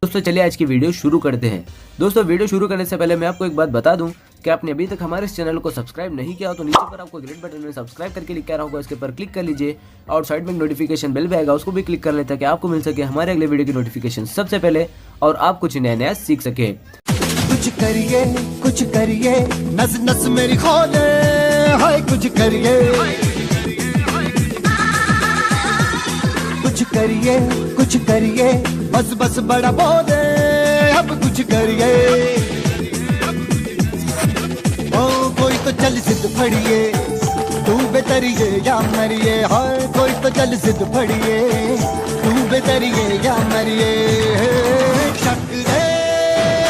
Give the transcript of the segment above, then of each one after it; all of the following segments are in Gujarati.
दोस्तों चलिए आज की वीडियो शुरू करते हैं। दोस्तों वीडियो शुरू करने से पहले मैं आपको एक बात बता दूं कि आपने अभी तक हमारे इस चैनल को सब्सक्राइब नहीं किया हो तो नीचे पर आपको ग्रीन बटन में सब्सक्राइब करके लिखा रहा होगा, इसके ऊपर क्लिक कर लीजिए और साइड में नोटिफिकेशन बेल भी आएगा, उसको भी क्लिक कर लेते हैं कि आपको मिल सके हमारे अगले वीडियो की नोटिफिकेशन सबसे पहले और आप कुछ नया नया सीख सके। कुछ करिए नस नस मेरी खोले, हाय कुछ करिए बस बस बड़ा बोले, अब कुछ करिए। ओ कोई तो चल जिद फड़िए, तू बेतरिए या मरिए, हाय कोई तो चल जिद फड़िए, तू बेतरिए या मरिए। शक दे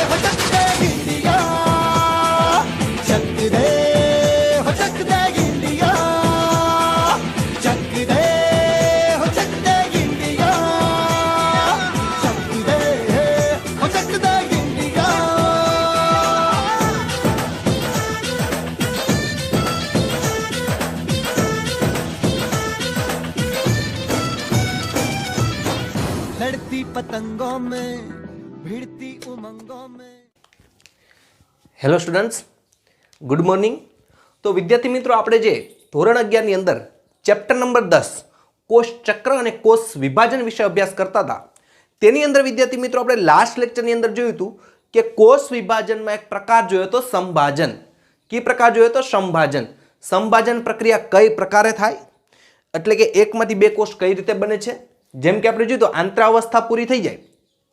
हो शक दे गिलिया, शक दे हो शक दे गिलिया, शक दे हो शक दे गिलिया, शक दे हो शक दे गिलिया। लड़ती पतंगों में, भिड़ती उमंगों में। Hello students, good morning. તો વિદ્યાર્થી મિત્રો, આપણે જે ધોરણ 11 ની અંદર ચેપ્ટર નંબર 10 કોષ ચક્ર અને કોષ વિભાજન વિશે અભ્યાસ કરતા હતા, તેની અંદર વિદ્યાર્થી મિત્રો આપણે લાસ્ટ લેક્ચરની અંદર જોયું હતું કે કોષ વિભાજનમાં એક પ્રકાર જોયો તો સંભાજન। કી પ્રકાર જોયો તો સંભાજન। સંભાજન પ્રક્રિયા કઈ પ્રકારે થાય, એટલે કે એકમાંથી બે કોષ કઈ રીતે બને છે। જેમ કે આપણે જોયું તો આંતરાવસ્થા પૂરી થઈ જાય,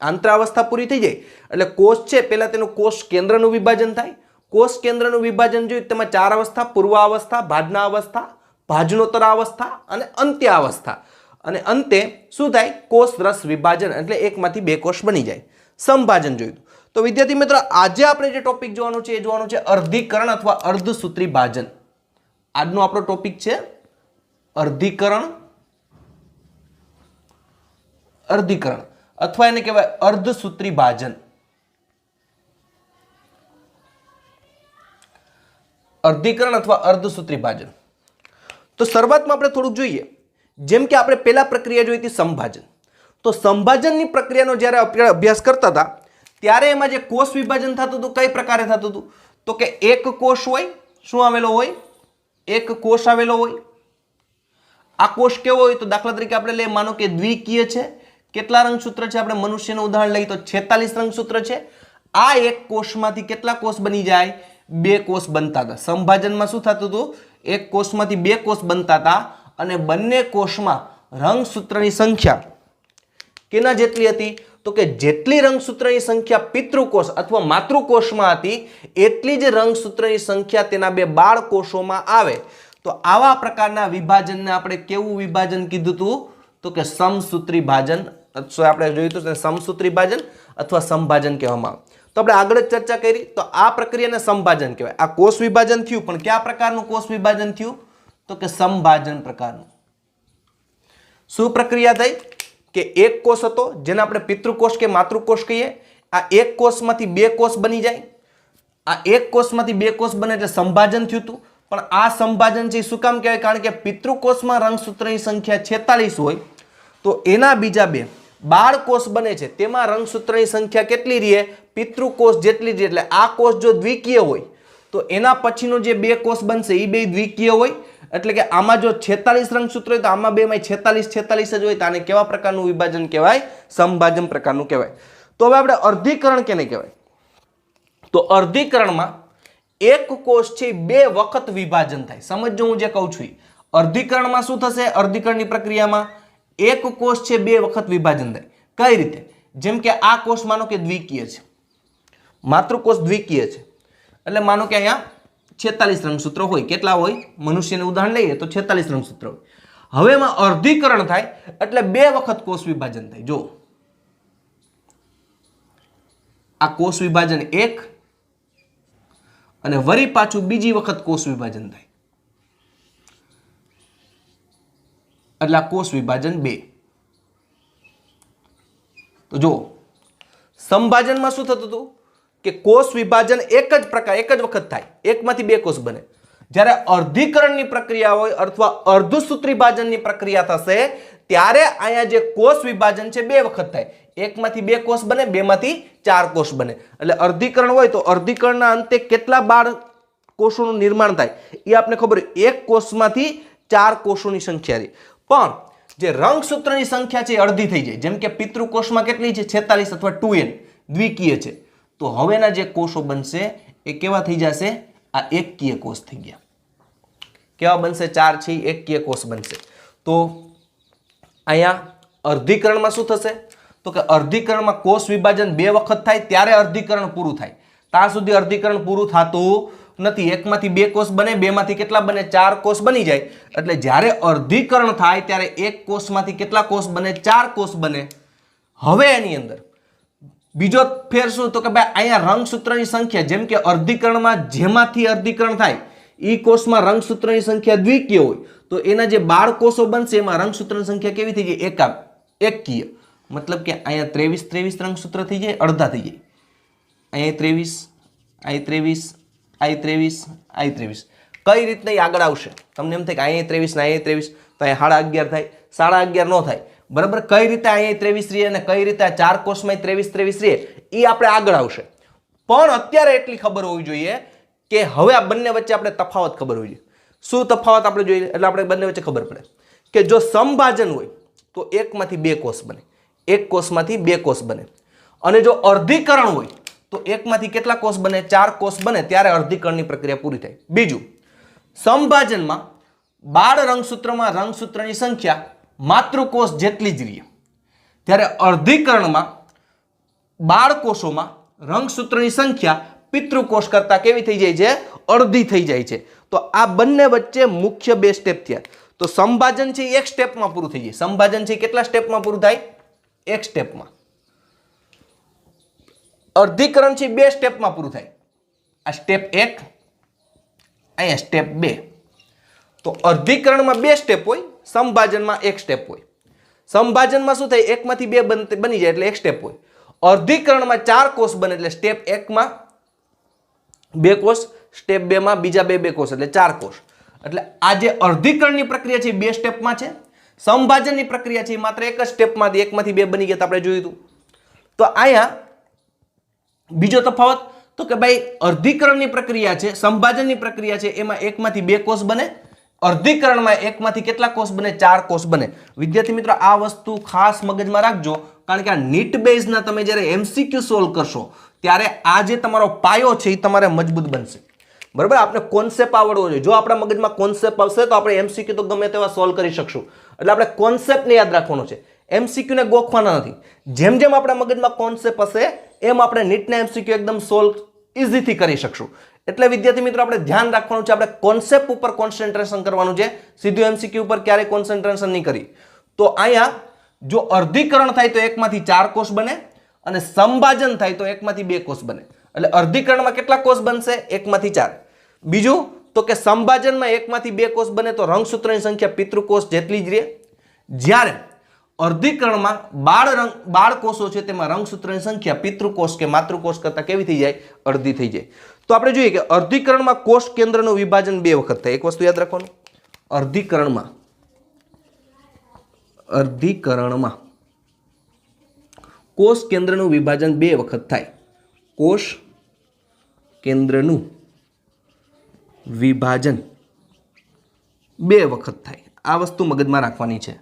આંતરાવસ્થા પૂરી થઈ જાય એટલે કોષ છે પહેલા તેનું કોષ કેન્દ્રનું વિભાજન થાય। કોષ કેન્દ્રનું વિભાજન જોયું તેમાં ચાર અવસ્થા, પૂર્વાવસ્થા, ભાજના અવસ્થા, ભાજનોત્તર અવસ્થા અને અંત્યાવસ્થા, અને અંતે શું થાય, કોષ રસ વિભાજન એટલે એકમાંથી બે કોષ બની જાય, સંભાજન જોયું। તો વિદ્યાર્થી મિત્રો, આજે આપણે જે ટોપિક જોવાનું છે એ જોવાનું છે અર્ધીકરણ અથવા અર્ધસૂત્રી ભાજન। આજનો આપણો ટોપિક છે અર્ધીકરણ, અર્ધીકરણ અથવા એને કહેવાય અર્ધસૂત્રી ભાજન। અર્ધીકરણ અથવા અર્ધસૂત્રી ભાજન। તો શરૂઆતમાં આપણે થોડુંક જોઈએ, જેમ કે આપણે પહેલા પ્રક્રિયા જોઈ હતી સંભાજન। તો સંભાજનની પ્રક્રિયાનો જ્યારે આપણે અભ્યાસ કરતા હતા ત્યારે એમાં જે કોષ વિભાજન થતું હતું કઈ પ્રકારે થતું હતું, તો કે એક કોષ હોય, શું આવેલો હોય, એક કોષ આવેલો હોય। આ કોષ કેવો હોય, તો દાખલા તરીકે આપણે લઈએ, માનો કે દ્વિકીય છે। કેટલા રંગસૂત્ર છે, આપણે મનુષ્યનું ઉદાહરણ લઈએ તો 46 રંગસૂત્ર છે। આ એક કોષમાંથી કેટલા કોષ બની જાય, બે કોષ બનતા હતા। સંભાજનમાં શું થતું હતું, એક કોષમાંથી બે કોષ બનતા હતા અને બંને કોષમાં રંગસૂત્રની સંખ્યા કેના જેટલી હતી, તો કે જેટલી રંગસૂત્રની સંખ્યા પિતૃકોષ અથવા માતૃકોષમાં હતી એટલી જ રંગસૂત્રની સંખ્યા તેના બે બાળકોષોમાં આવે। તો આવા પ્રકારના વિભાજનને આપણે કેવું વિભાજન કીધું હતું, તો કે સમસૂત્રી ભાજન। આપણે જોયું હતું સમસૂત્રી ભાજન અથવા સંભાજન કહેવામાં આવે। તો આપણે આગળ જ ચર્ચા કરી, તો આ પ્રક્રિયાને સંભાજન કહેવાય। આ કોષ વિભાજન થયું, પણ કયા પ્રકારનું કોષ વિભાજન થયું, તો કે સંભાજન પ્રકારનું। શું પ્રક્રિયા થઈ કે એક કોષ હતો જેને આપણે પિતૃકોષ કે માતૃકોષ કહીએ, આ એક કોષમાંથી બે કોષ બની જાય। આ એક કોષમાંથી બે કોષ બને એટલે સંભાજન થયું હતું। પણ આ સંભાજન છે શું કામ કહેવાય, કારણ કે પિતૃકોષમાં રંગસૂત્રની સંખ્યા 46 હોય તો એના બીજા બે બાળકોષ બને છે તેમાં રંગસૂત્રની સંખ્યા કેટલી રહે, પિતૃકોષ જેટલી રહે। એટલે આ કોષ જો દ્વિકીય હોય તો એના પછીનો જે બે કોષ બનશે એ બે દ્વિકીય હોય, એટલે કે આમાં જો 46 રંગસૂત્ર હોય તો આમાં બેમાં 46 જ હોય। તો આને કેવા પ્રકારનું વિભાજન કહેવાય, સંભાજન પ્રકારનું કહેવાય। તો હવે આપણે અર્ધીકરણ કેને કહેવાય, તો અર્ધીકરણમાં એક કોષ છે બે વખત વિભાજન થાય। સમજો હું જે કહું છું, અર્ધીકરણમાં શું થશે, અર્ધીકરણની પ્રક્રિયામાં એક કોષ છે બે વખત વિભાજન થાય। કઈ રીતે, જેમ કે આ કોષ માનો કે દ્વિકીય છે, માતૃકોષ દ્વિકીય છે, એટલે માનો કે અહીંયા 46 રંગસૂત્ર હોય, કેટલા હોય, મનુષ્યનું ઉદાહરણ લઈએ તો 46 રંગસૂત્ર હોય। હવે એમાં અર્ધીકરણ થાય એટલે બે વખત કોષ વિભાજન થાય। જો આ કોષ વિભાજન એક અને વળી પાછું બીજી વખત કોષ વિભાજન થાય એટલે આ કોષ વિભાજન 2। તો જો સંભાજનમાં શું થતું હતું કે કોષ વિભાજન એક જ વખત થાય, એકમાંથી બે કોષ બને। જ્યારે અર્ધીકરણની પ્રક્રિયા હોય અથવા અર્ધસૂત્રી ભાજનની પ્રક્રિયા થશે ત્યારે અહીંયા જે કોષ વિભાજન છે 2 વખત થાય. એકમાંથી 2 કોષ બને, 2 માંથી 4 કોષ બને. એટલે અર્ધીકરણ હોય તો અર્ધીકરણના અંતે કેટલા બાળ કોષોનું નિર્માણ થાય એ આપણે ખબર હોય. એક કોષમાંથી 4 કોષોની સંખ્યા રહી. પણ જે રંગસૂત્રની સંખ્યા છે એ અડધી થઈ જાય. જેમ કે પિતૃકોષમાં કેટલી છે? 46 અથવા 2n દ્વિકીય છે. તો હવેના જે કોષો બનશે એ કેવા થઈ જશે? આ એકકીય કોષ થઈ ગયા. કેવા બનશે? 4 છે એકકીય કોષ બનશે. તો અહીંયા અર્ધીકરણમાં શું થશે? તો કે અર્ધીકરણમાં કોષ વિભાજન 2 વખત થાય ત્યારે અર્ધીકરણ પૂરું થાય. ત્યાં સુધી અર્ધીકરણ પૂરું થતું નથી. એકમાંથી 2 કોષ બને, 2 માંથી કેટલા બને? 4 કોષ બની જાય. એટલે જ્યારે અર્ધીકરણ થાય ત્યારે એક કોષમાંથી કેટલા કોષ બને? 4 કોષ બને. હવે એની અંદર બીજો ફેર શું? તો કે ભાઈ અહીંયા રંગસૂત્રની સંખ્યા, જેમ કે અર્ધીકરણમાં જેમાંથી અર્ધીકરણ થાય એ કોષમાં રંગસૂત્રની સંખ્યા દ્વિકીય હોય તો એના જે બાળ કોષો બનશે એમાં રંગસૂત્રની સંખ્યા કેવી થઈ જાય? એકકીય. મતલબ કે અહીંયા 23 રંગસૂત્ર થઈ જાય, અડધા થઈ જાય. અહીંયા 23, આ 23. કઈ રીતના આગળ આવશે? તમને એમ થાય કે અહીંયા 23 ને અહીંયા 23 તો અહીંયા 11.5 થાય, 11.5 ન થાય. બરાબર? કઈ રીતે અહીંયા 23 રહે અને કઈ રીતે આ 4 કોષમાં 23 રહે એ આપણે આગળ આવશે. પણ અત્યારે એટલી ખબર હોવી જોઈએ કે હવે આ બંને વચ્ચે આપણે તફાવત ખબર હોવી જોઈએ. શું તફાવત આપણે જોઈએ? એટલે આપણે બંને વચ્ચે ખબર પડે કે જો સમભાજન હોય તો એકમાંથી 2 કોષ બને, એક કોષમાંથી 2 કોષ બને. અને જો અર્ધીકરણ હોય તો એકમાંથી કેટલા કોષ બને? 4 કોષ બને. ત્યારે અર્ધીકરણની પ્રક્રિયા પૂરી થાય. બીજું, સમભાજનમાં બાળ રંગસૂત્રમાં રંગસૂત્રની સંખ્યા માતૃકોષ જેટલી જ રહે. ત્યારે અર્ધીકરણમાં બાળ કોષોમાં રંગસૂત્રની સંખ્યા પિતૃકોષ કરતા કેવી થઈ જાય છે? અડધી થઈ જાય છે. તો આ બંને વચ્ચે મુખ્ય 2 સ્ટેપ થયા. તો સમભાજન છે એક સ્ટેપમાં પૂરું થઈ જાય. સમભાજન છે કેટલા સ્ટેપમાં પૂરું થાય? એક સ્ટેપમાં. અર્ધીકરણ છે 2 સ્ટેપમાં પૂરું થાય. આ સ્ટેપ 1, અહીંયા સ્ટેપ 2. તો અર્ધીકરણમાં 2 સ્ટેપ હોય, સમભાજનમાં 1 સ્ટેપ હોય. સમભાજનમાં શું થાય? એકમાંથી 2 બની જાય એટલે 1 સ્ટેપ હોય. અર્ધીકરણમાં 4 કોષ બને એટલે સ્ટેપ 1 માં 2 કોષ, સ્ટેપ 2 માં બીજા 2 કોષ એટલે 4 કોષ. એટલે આ જે અર્ધીકરણની પ્રક્રિયા છે 2 સ્ટેપમાં છે. સમભાજનની પ્રક્રિયા છે માત્ર એક જ સ્ટેપમાં, એકમાંથી 2 બની ગયા આપણે જોયું હતું. તો અહીંયા બીજો તફાવત તો કે ભાઈ અર્ધીકરણની પ્રક્રિયા છે, સમભાજનની પ્રક્રિયા છે એમાં એકમાંથી 2 કોષ બને. અર્ધીકરણમાં એકમાંથી કેટલા કોષ બને? 4 કોષ બને. વિદ્યાર્થી મિત્રો આ વસ્તુ ખાસ મગજમાં રાખજો, કારણ કે આ નીટ બેઝના તમે જ્યારે MCQ સોલ્વ કરશો ત્યારે આ જે તમારો પાયો છે એ તમારે મજબૂત બનશે. બરાબર? આપણે કોન્સેપ્ટ આવડવો જોઈએ. જો આપણા મગજમાં કોન્સેપ્ટ આવશે તો આપણે MCQ તો ગમે તેવા સોલ્વ કરી શકશું. એટલે આપણે કોન્સેપ્ટને યાદ રાખવાનો છે, MCQ ને ગોખવાના નથી. જેમ જેમ આપણા મગજમાં કોન્સેપ્ટ હશે એમ આપણે નીટના MCQ એકદમ સોલ્વ ઇઝીથી કરી શકશું. એટલે વિદ્યાર્થી મિત્રો આપણે ધ્યાન રાખવાનું છે, આપણે કોન્સેપ્ટ ઉપર કોન્સન્ટ્રેશન કરવાનું છે, સીધું MCQ ઉપર ક્યારેય કોન્સન્ટ્રેશન નહીં કરી. તો અહીંયા જો અર્ધીકરણ થાય તો એકમાંથી 4 કોષ બને અને સમભાજન થાય તો એકમાંથી 2 કોષ બને. એટલે અર્ધીકરણમાં કેટલા કોષ બનશે? એકમાંથી 4. બીજું તો કે સમભાજનમાં એકમાંથી 2 કોષ બને તો રંગસૂત્રની સંખ્યા પિતૃકોષ જેટલી જ રહે. જ્યારે અર્ધીકરણમાં બાળ કોષો છે તેમાં રંગસૂત્રની સંખ્યા પિતૃકોષ કે માતૃકોષ કરતા કેવી થઈ જાય? અડધી થઈ જાય. તો આપણે જોઈએ કે અર્ધીકરણમાં કોષ કેન્દ્રનું વિભાજન 2 વખત થાય. એક વસ્તુ યાદ રાખવાનું, અર્ધીકરણમાં કોષ કેન્દ્રનું વિભાજન 2 વખત થાય. કોષ કેન્દ્રનું વિભાજન 2 વખત થાય. આ વસ્તુ મગજમાં રાખવાની છે.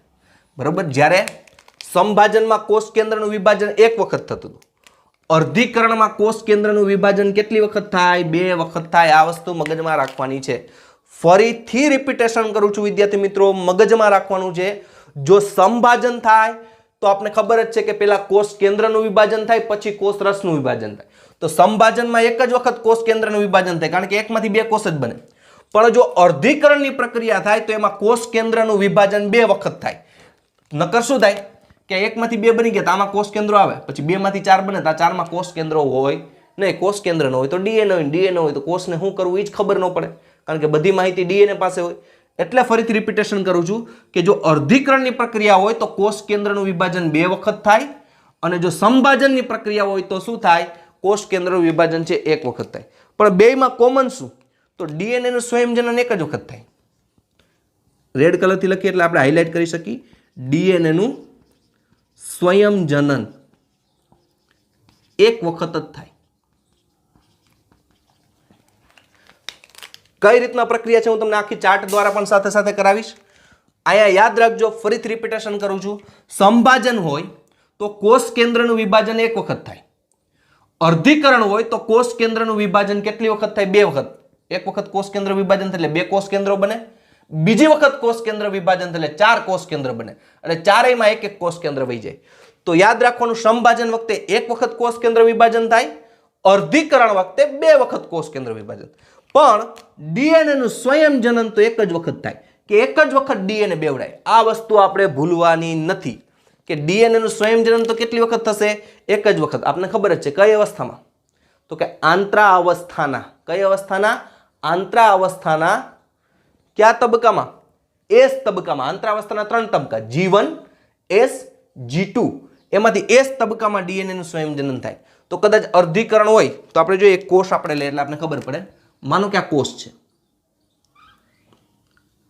બરાબર? જ્યારે સમભાજનમાં કોષ કેન્દ્રનું વિભાજન 1 વખત થતું હતું, અર્ધીકરણમાં કોષ કેન્દ્રનું વિભાજન કેટલી વખત થાય? 2 વખત થાય. આ વસ્તુ મગજમાં રાખવાની છે. ફરીથી રિપીટેશન કરું છું વિદ્યાર્થી મિત્રો, મગજમાં રાખવાનું છે. જો સમભાજન થાય તો આપણે ખબર જ છે કે પહેલા કોષ કેન્દ્રનું વિભાજન થાય પછી કોષ રસનું વિભાજન થાય. તો સમભાજનમાં એક જ વખત કોષ કેન્દ્રનું વિભાજન થાય કારણ કે એકમાંથી 2 કોષ જ બને. પણ જો અર્ધીકરણની પ્રક્રિયા થાય તો એમાં કોષ કેન્દ્રનું વિભાજન 2 વખત થાય. નકર શું થાય કે એકમાંથી 2 બની ગયા તો આમાં કોષ કેન્દ્રો આવે, પછી 2 માંથી 4 બને તો 4 માં કોષ કેન્દ્રો હોય નહીં. કોષ કેન્દ્ર ન હોય તો DNA હોય, DNA હોય તો કોષને શું કરવું એ જ ખબર ન પડે, કારણ કે બધી માહિતી DNA પાસે હોય. એટલે ફરીથી રિપીટેશન કરું છું કે જો અર્ધીકરણની પ્રક્રિયા હોય તો કોષ કેન્દ્રનું વિભાજન 2 વખત થાય અને જો સમભાજનની પ્રક્રિયા હોય તો શું થાય? કોષ કેન્દ્રનું વિભાજન છે 1 વખત થાય. પણ બેયમાં કોમન શું? તો DNA નું સ્વયંજનન 1 જ વખત થાય. રેડ કલરથી લખીએ એટલે આપણે હાઇલાઇટ કરી શકીએ. ડીએનએનું સ્વયં જનન એક વખત જ થાય. કઈ રીતના પ્રક્રિયા છે હું તમને આખી ચાર્ટ દ્વારા પણ સાથે સાથે કરાવીશ. અહીંયા યાદ રાખજો, ફરીથી રિપીટેશન કરું છું. સંભાજન હોય તો કોષ કેન્દ્રનું વિભાજન એક વખત થાય. અર્ધીકરણ હોય તો કોષ કેન્દ્રનું વિભાજન કેટલી વખત થાય? 2 વખત. એક વખત કોષ કેન્દ્ર વિભાજન થાય એટલે 2 કોષ કેન્દ્રો બને. બીજી વખત કોષ કેન્દ્ર વિભાજન થાય એટલે 4 કોષ કેન્દ્ર બને. એટલે ચારેયમાં એક કોષ કેન્દ્ર વહી જાય. તો યાદ રાખવાનું, સંભાજન વખતે 1 વખત કોષ કેન્દ્ર વિભાજન થાય, અર્ધીકરણ વખતે 2 વખત કોષ કેન્દ્ર વિભાજન. પણ ડીએનએનું સ્વયં જનન તો એક જ વખત થાય, કે એક જ વખત ડીએનએ બેવડાય. આ વસ્તુ આપણે ભૂલવાની નથી કે ડીએનએનું સ્વયં જનન તો કેટલી વખત થશે? એક જ વખત. આપને ખબર જ છે કઈ અવસ્થામાં? તો કે આંતરાવસ્થાના. કઈ અવસ્થાના? આંતરાવસ્થાના કયા તબક્કામાં? એસ તબક્કામાં. આંતરાવસ્થાના 3 તબક્કા, G1, S, G2. એમાંથી એસ તબક્કામાં ડીએનએનું સ્વયં જનન થાય. તો કદાચ અર્ધીકરણ હોય તો આપણે જોઈએ, કોષ આપણે લઈએ એટલે આપણે ખબર પડે. માનો કે આ કોષ છે,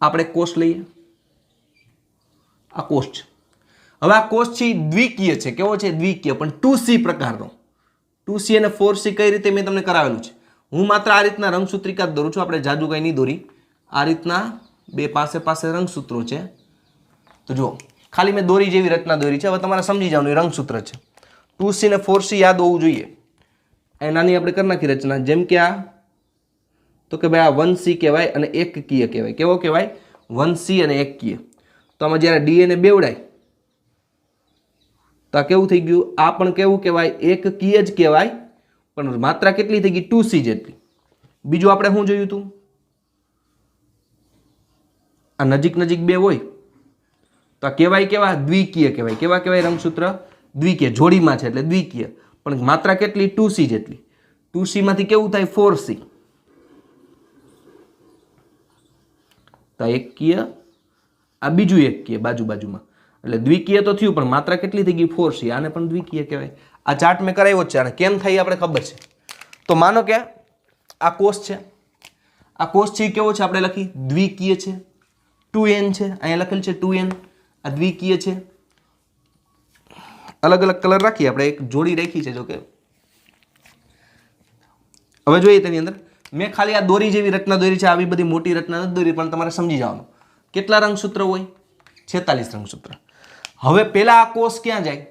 આપણે કોષ લઈએ, આ કોષ છે. હવે આ કોષ છે દ્વિકીય છે. કેવો છે? દ્વિકીય, પણ 2C પ્રકારનો. 2C અને 4C કઈ રીતે મેં તમને કરાવેલું છે. હું માત્ર આ રીતના રંગસૂત્રિકા જ દોરું છું, આપણે જાદુ કઈ નહીં દોરી. આ રીતના 2 પાસે પાસે રંગસૂત્રો છે. તો જો ખાલી મેં દોરી જેવી રચના દોરી છે. હવે તમારે સમજી જવાનું, એ રંગસૂત્ર છે. 2C અને 4C યાદ હોવું જોઈએ. એ નાની આપણે કરી નાખી રચના. જેમ કે આ, તો કે ભાઈ આ 1C કહેવાય અને એકકીય કહેવાય. કેવો કહેવાય? 1C અને એકકીય. તો આમાં જ્યારે ડીએનએ બેવડાય તો આ કેવું થઈ ગયું? આ પણ કેવું કહેવાય? એકકીય જ કહેવાય, પણ માત્રા કેટલી થઈ ગઈ? 2C જેટલી. બીજું આપણે શું જોયું હતું? આ નજીક નજીક 2 હોય તો આ કહેવાય કેવા? દ્વિકીય કહેવાય. કેવા કહેવાય? રંગસૂત્ર દ્વિકીય. જોડીમાં છે એટલે દ્વિકીય, પણ માત્રા કેટલી? 2C જેટલી. 2C માંથી કેવું થાય? 4C. તો એકકીય, આ બીજું એકકીય બાજુમાં. એટલે દ્વિકીય તો થયું, પણ માત્રા કેટલી થઈ ગઈ? 4C. આને પણ દ્વિકીય કહેવાય. આ ચાર્ટ મેં કરાવ્યો છે. અને કેમ થાય આપણે ખબર છે. તો માનો કે આ કોષ છે, આ કોષ છે કેવો છે? આપણે લખી દ્વિકીય છે, 2N છે. અહીંયા લખેલ છે 2N. આ દ્વિકીય છે. અલગ અલગ કલર રાખીએ આપણે, એક જોડી રાખી છે. જો કે હવે જોઈએ તેની અંદર મેં ખાલી આ દોરી જેવી રચના દોરી છે. આવી બધી મોટી રચના નથી દોરી, પણ તમારે સમજી જવાનું. કેટલા રંગસૂત્ર હોય? 46 રંગસૂત્ર. હવે પેલા આ કોષ ક્યાં જાય?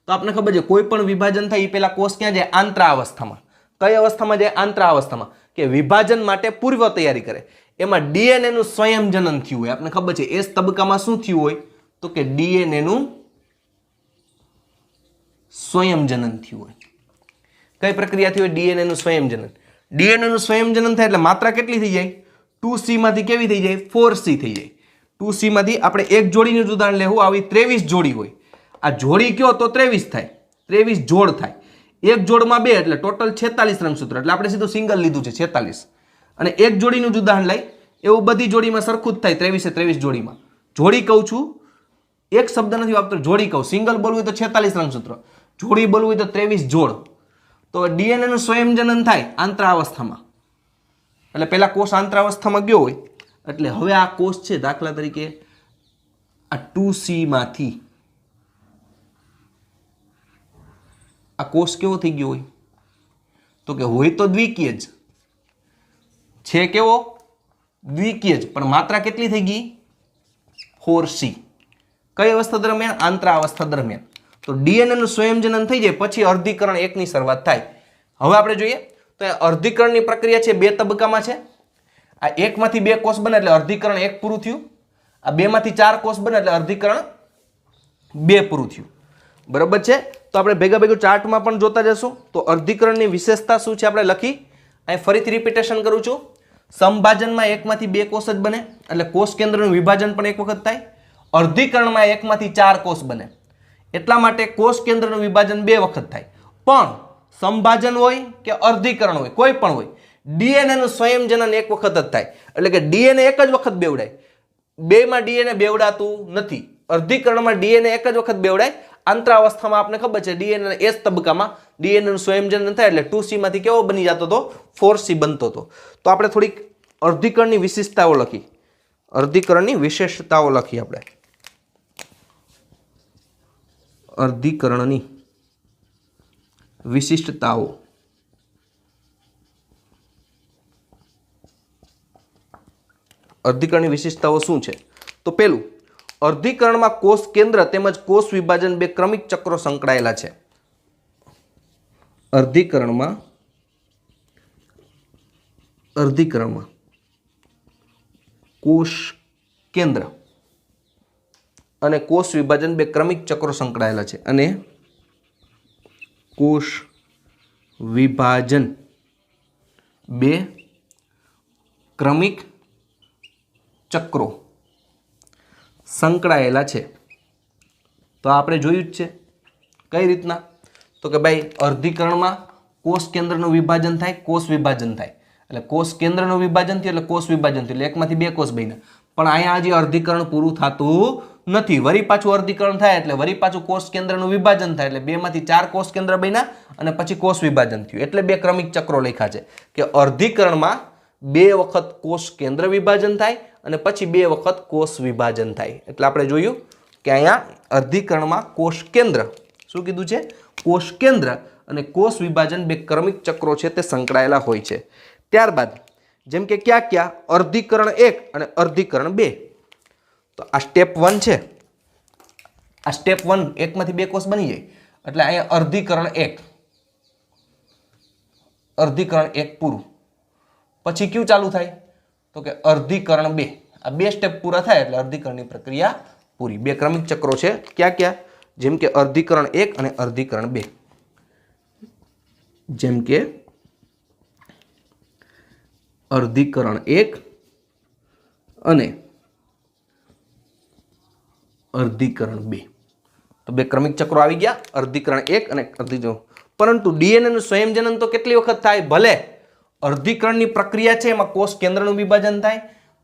તો આપણે ખબર છે, કોઈ પણ વિભાજન થાય એ પેલા કોષ ક્યાં જાય? આંતરાવસ્થામાં. કઈ અવસ્થામાં જાય? આંતરાવસ્થામાં. કે વિભાજન માટે પૂર્વ તૈયારી કરે. એમાં ડીએનએ નું સ્વયં જનન થયું હોય. આપણે ખબર છે એસ તબક્કામાં શું થયું હોય? તો કે ડીએનએ નું સ્વયં જનન થયું હોય. કઈ પ્રક્રિયા થઈ હોય? ડીએનએ નું સ્વયં જનન. ડીએનએ નું સ્વયં જનન થાય એટલે માત્રા કેટલી થઈ જાય? 2C માંથી કેવી થઈ જાય? 4C થઈ જાય. 2C માંથી આપણે એક જોડીનું જ ઉદાહરણ લેવું. આવી 23 જોડી હોય. આ જોડી કયો તો 23 થાય. 23 જોડ થાય. એક જોડમાં 2 એટલે ટોટલ 46 રંગસૂત્ર. એટલે આપણે સીધું સિંગલ લીધું છે 46. અને એક જોડીનું જ ઉદાહરણ લઈ, એવું બધી જોડીમાં સરખું જ થાય. 23 જોડીમાં. જોડી કહું છું, એક શબ્દ નથી વાપરતો, જોડી કહું. સિંગલ બોલવું હોય તો 46 રંગસૂત્ર, જોડી બોલવું હોય તો 23 જોડ. તો ડીએનએ નું સ્વયં જનન થાય આંતરાવસ્થામાં. એટલે પેલા કોષ આંતરાવસ્થામાં ગયો હોય, એટલે હવે આ કોષ છે, દાખલા તરીકે આ 2C માંથી આ કોષ કેવો થઈ ગયો હોય? તો કે હોય તો દ્વિકીય જ છે. કેવો? દ્વિકીય જ, પણ માત્રા કેટલી થઈ ગઈ? 4C. કઈ અવસ્થા દરમિયાન? આંતરાવસ્થા દરમિયાન. તો ડીએનએ નું સ્વયંજનન થઈ જાય પછી અર્ધીકરણ 1 ની શરૂઆત થાય. હવે આપણે જોઈએ તો અર્ધીકરણની પ્રક્રિયા છે 2 તબક્કામાં છે. આ 1 માંથી 2 કોષ બને એટલે અર્ધીકરણ 1 પૂરું થયું. આ 2 માંથી 4 કોષ બને એટલે અર્ધીકરણ 2 પૂરું થયું. બરોબર છે? તો આપણે ભેગું ચાર્ટમાં પણ જોતા જશું. તો અર્ધીકરણની વિશેષતા શું છે આપણે લખી. અહીં ફરીથી રિપીટેશન કરું છું. સંભાજનમાં 1 માંથી 2 કોષ જ બને એટલે કોષ કેન્દ્રનું વિભાજન પણ 1 વખત થાય. અર્ધીકરણમાં 1 માંથી 4 કોષ બને એટલા માટે કોષ કેન્દ્રનું વિભાજન 2 વખત થાય. પણ સંભાજન હોય કે અર્ધીકરણ હોય, કોઈ પણ હોય, ડીએનએ નું સ્વયંજનન 1 વખત જ થાય. એટલે કે ડીએનએ એક જ વખત બેવડાય. 2 માં ડીએનએ બેવડાતું નથી. અર્ધીકરણમાં ડીએનએ એક જ વખત બેવડાય. આંતરાવસ્થામાં આપણે ખબર છે ડીએનએ એસ તબક્કામાં ડીએનએ નું સ્વયંજનન થાય એટલે 2C માંથી કેવો બની જતો હતો? 4C બનતો હતો. તો આપણે થોડીક અર્ધીકરણની વિશેષતાઓ લખી. અર્ધીકરણની વિશેષતાઓ લખી આપણે. અર્ધીકરણની વિશિષ્ટતાઓ. અર્ધીકરણની વિશિષ્ટતાઓ શું છે? તો પહેલું, અર્ધીકરણમાં કોષ કેન્દ્ર તેમજ કોષ વિભાજન બે ક્રમિક ચક્રો સંકળાયેલા છે. અર્ધીકરણમાં કોષ કેન્દ્ર અને કોષ વિભાજન બે ક્રમિક ચક્રો સંકળાયેલા છે. અને કોષ વિભાજન બે ક્રમિક ચક્રો સંકળાયેલા છે. તો આપણે જોયું જ છે. કઈ રીતના? તો કે ભાઈ અર્ધીકરણમાં કોષ કેન્દ્રનું વિભાજન થાય, કોષ વિભાજન થાય, એટલે કોષ કેન્દ્રનું વિભાજન થયું એટલે કોષ વિભાજન થયું, એટલે એકમાંથી બે કોષ બન્યા. પણ અહીંયા હજી અર્ધીકરણ પૂરું થતું નથી. વળી પાછું અર્ધીકરણ થાય એટલે વળી પાછું કોષ કેન્દ્રનું વિભાજન થાય, એટલે બેમાંથી ચાર કોષ કેન્દ્ર બન્યા અને પછી કોષ વિભાજન થયું. એટલે બે ક્રમિક ચક્રો લખ્યા છે કે અર્ધીકરણમાં બે વખત કોષ કેન્દ્ર વિભાજન થાય અને પછી બે વખત કોષ વિભાજન થાય. એટલે આપણે જોયું કે અહીંયા અર્ધીકરણમાં કોષ કેન્દ્ર, શું કીધું છે? કોષ કેન્દ્ર અને કોષ વિભાજન બે ક્રમિક ચક્રો છે તે સંકળાયેલા હોય છે. ત્યારબાદ જેમ કે ક્યાં ક્યાં? અર્ધીકરણ 1 અને અર્ધીકરણ 2. તો આ સ્ટેપ 1 છે. આ સ્ટેપ 1 એકમાંથી બે કોષ બની જાય એટલે અહીંયા અર્ધીકરણ 1, અર્ધીકરણ 1 પૂરું. પછી કયું ચાલુ થાય? તો કે અર્ધીકરણ 2. આ બે સ્ટેપ પૂરા થાય એટલે અર્ધીકરણની પ્રક્રિયા પૂરી. બે ક્રમિક ચક્રો છે. ક્યાં ક્યાં? જેમ કે અર્ધીકરણ 1 અને અર્ધીકરણ 2. જેમ કે અર્ધીકરણ 1 અને અર્ધીકરણ 2. તો બે ક્રમિક ચક્રો આવી ગયા, અર્ધીકરણ 1 અને અર્ધીકરણ. પરંતુ ડીએનએ નું સંયોજન તો કેટલી વખત થાય? ભલે અર્ધીકરણની પ્રક્રિયા છે એમાં કોષ કેન્દ્રનું વિભાજન થાય,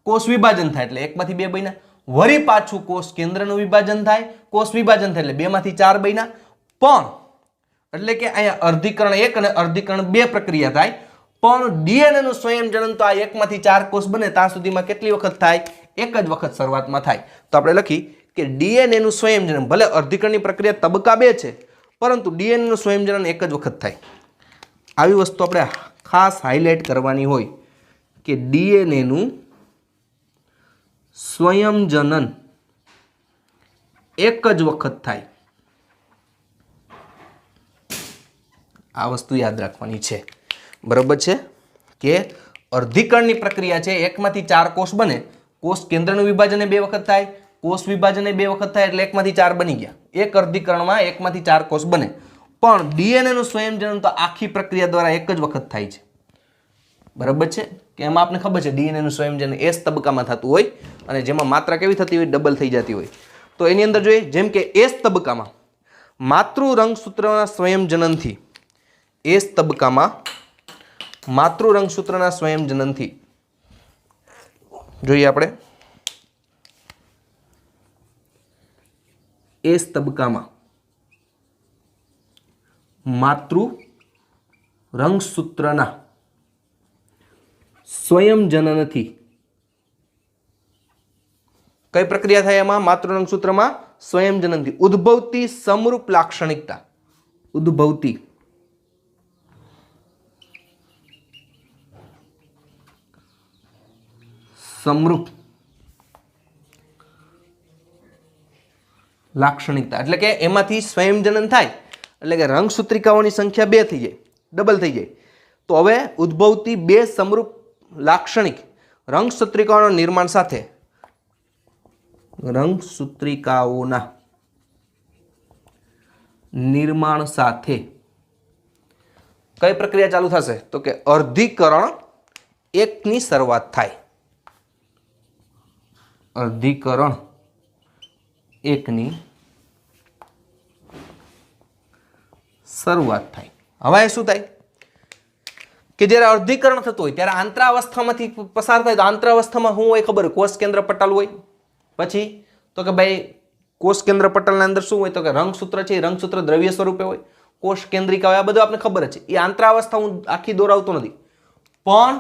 કોષ વિભાજન થાય એટલે એકમાંથી બે બન્યા. વળી પાછું કોષ કેન્દ્રનું વિભાજન થાય, કોષ વિભાજન થાય એટલે બેમાંથી ચાર બન્યા. પણ એટલે કે અહીંયા અર્ધીકરણ 1 અને અર્ધીકરણ 2 પ્રક્રિયા થાય, પણ ડીએનએ નું સંયોજન તો આ એકમાંથી ચાર કોષ બને ત્યાં સુધીમાં કેટલી વખત થાય? એક જ વખત શરૂઆતમાં થાય. તો આપણે લખી કે ડીએનએ નું સંયોજન ભલે અર્ધીકરણની પ્રક્રિયા તબક્કા 2 છે પરંતુ ડીએનએ નું સંયોજન એક જ વખત થાય. આવી વસ્તુ આપણે ખાસ હાઇલાઇટ કરવાની હોય કે ડીએનએ નું સંયોજન એક જ વખત થાય. આ વસ્તુ યાદ રાખવાની છે. બરાબર છે કે અર્ધીકરણની પ્રક્રિયા છે એકમાંથી ચાર કોષ બને, કોષ કેન્દ્રનું વિભાજન બે વખત થાય, કોષ વિભાજન બે વખત થાય એટલે એકમાંથી ચાર બની ગયા. એક અર્ધીકરણમાં એકમાંથી ચાર કોષ બને. પણ ડીએનએ નું સંયોજન તો આખી પ્રક્રિયા દ્વારા એક જ વખત થાય છે. બરાબર છે કે એમાં આપણે ખબર છે ડીએનએ નું સંયોજન એસ તબક્કામાં થતું હોય અને જેમાં માત્રા કેવી થતી હોય? ડબલ થઈ જતી હોય. તો એની અંદર જોઈએ જેમ કે એસ તબક્કામાં માતૃ રંગસૂત્રના સંયોજનથી, એસ તબક્કામાં માતૃ રંગસૂત્રના સંયોજનથી જોઈએ આપણે એસ તબક્કામાં માતૃ રંગસૂત્રના સંયોજનથી કઈ પ્રક્રિયા થાય એમાં? માતૃ રંગસૂત્રમાં સંયોજનથી ઉદ્ભવતી સમરૂપ લાક્ષણિકતા, ઉદ્ભવતી સમરૂપ લાક્ષણિકતા એટલે કે એમાંથી સંયોજન થાય એટલે કે રંગસૂત્રિકાઓની સંખ્યા 2 થઈ જાય, ડબલ થઈ જાય. તો હવે ઉદ્ભવતી બે સમરૂપ લાક્ષણિક રંગસૂત્રિકાઓના નિર્માણ સાથે, રંગસૂત્રિકાઓના નિર્માણ સાથે કઈ પ્રક્રિયા ચાલુ થશે? તો કે અર્ધીકરણ 1 ની શરૂઆત થાય. અર્ધીકરણ 1 ની શરૂઆત થાય. હવે શું થાય કે જ્યારે અર્ધીકરણ થતું હોય ત્યારે આંતરાવસ્થામાંથી પસાર થાય. તો આંતરાવસ્થામાં શું હોય ખબર? કોષ કેન્દ્ર પટલ હોય. પછી તો કે ભાઈ કોષ કેન્દ્ર પટલના અંદર શું હોય? તો કે રંગસૂત્ર છે, રંગસૂત્ર દ્રવ્ય સ્વરૂપે હોય, કોષ કેન્દ્રિકા હોય. આ બધું આપણે ખબર છે. એ આંતરાવસ્થા હું આખી દોરાવતો નથી, પણ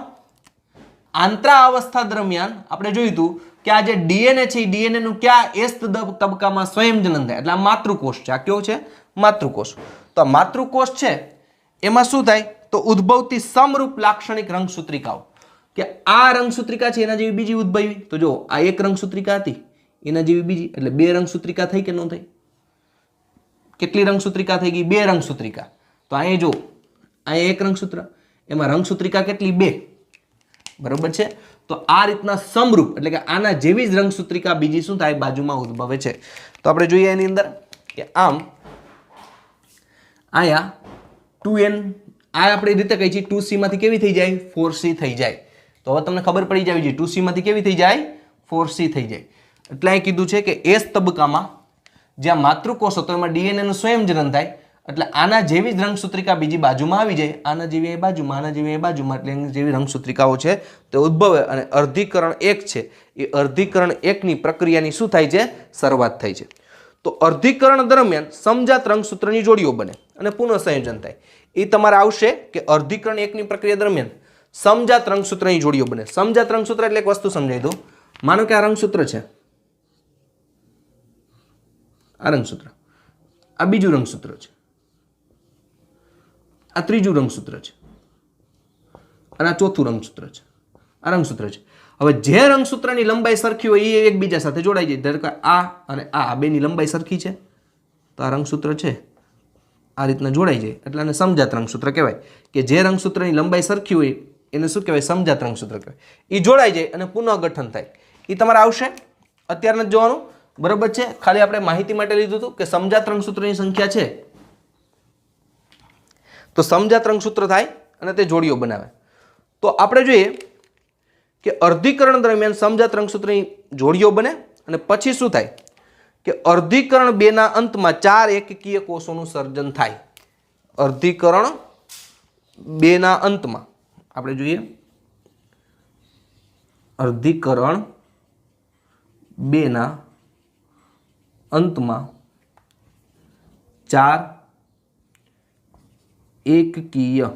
આંતરાવસ્થા દરમિયાન આપણે જોયું હતું કે આ જે ડીએનએ છે એ ડીએનએ નું ક્યાં એસ તબક્કામાં સંયોજન થાય, એટલે આ માતૃકોષ છે. આ કયો છે? માતૃકોષ. તો આ માતૃકોષ છે એમાં શું થાય તો ઉદ્ભવતી સમરૂપ લાક્ષણિક રંગસૂત્રિકાઓ, કે આ રંગસૂત્રિકા છે એના જેવી બીજી ઉદ્ભવી. તો જો આ એક રંગસૂત્રિકા હતી એના જેવી બીજી, એટલે બે રંગસૂત્રિકા થઈ કે ન થઈ? કેટલી રંગસૂત્રિકા થઈ ગઈ? બે રંગસૂત્રિકા. તો અહીંયા જો અહીંયા એક રંગસૂત્ર, એમાં રંગસૂત્રિકા કેટલી? બે. બરોબર છે. તો આ રીતના સમરૂપ એટલે કે આના જેવી જ રંગસૂત્રિકા બીજી શું થાય? બાજુમાં ઉદ્ભવે છે. તો આપણે જોઈએ એની અંદર કે આમ આયા 2n આ આપણે રીતે કહી છીએ 2c માંથી કેવી થઈ જાય? 4c થઈ જાય. તો હવે તમને ખબર પડી જાવી જોઈએ 2c માંથી કેવી થઈ જાય? 4c થઈ જાય. એટલે અહીં કીધું છે કે એસ તબક્કામાં જ્યાં માતૃકોષ હતો એમાં ડીએનએ નું સંયોજન થાય, એટલે આના જેવી જ રંગસૂત્રિકા બીજી બાજુમાં આવી જાય. આના જેવી અહીં બાજુમાં, આના જેવી અહીં બાજુમાં, એટલે એની જેવી રંગસૂત્રિકાઓ છે તે ઉદ્ભવે અને અર્ધીકરણ 1 છે એ અર્ધીકરણ 1 ની પ્રક્રિયાની શું થાય છે? શરૂઆત થાય છે. તો અર્ધીકરણ દરમિયાન સમજાત રંગસૂત્રની જોડીઓ બને અને પુનઃ સંયોજન થાય. એ તમારે આવશે કે અર્ધીકરણ 1 ની પ્રક્રિયા દરમિયાન સમજાત રંગસૂત્રની જોડીઓ બને. સમજાત રંગસૂત્ર એટલે એક વસ્તુ સમજાવી દઉં. માનો કે આ રંગસૂત્ર છે, આ રંગસૂત્ર, આ બીજું રંગસૂત્ર છે, આ ત્રીજું રંગસૂત્ર છે અને આ ચોથું રંગસૂત્ર છે. આ રંગસૂત્ર છે. હવે જે રંગસૂત્રની લંબાઈ સરખી હોય એ એકબીજા સાથે જોડાઈ જાય. ધારો કે આ અને આ બેની લંબાઈ સરખી છે તો આ રંગસૂત્ર છે આ રીતના જોડાઈ જાય એટલે આને સમજાત રંગસૂત્ર કહેવાય. કે જે રંગસૂત્રની લંબાઈ સરખી હોય એને શું કહેવાય? સમજાત રંગસૂત્ર કહેવાય. એ જોડાઈ જાય અને પુનઃગઠન થાય. એ તમારે આવશે, અત્યારે નથી જોવાનું. બરોબર છે. ખાલી આપણે માહિતી માટે લીધું હતું કે સમજાત રંગસૂત્રની સંખ્યા છે તો સમજાત રંગસૂત્ર થાય અને તે જોડીઓ બનાવે. તો આપણે જોઈએ કે અર્ધીકરણ દરમિયાન સમજાત રંગસૂત્રની જોડીઓ બને અને પછી શું થાય કે અર્ધીકરણ 2 ના અંતમાં 4 એકકીય કોષોનું સર્જન થાય. અર્ધીકરણ 2 ના અંતમાં આપણે જોઈએ અર્ધીકરણ 2 ના અંતમાં 4 એકકીય,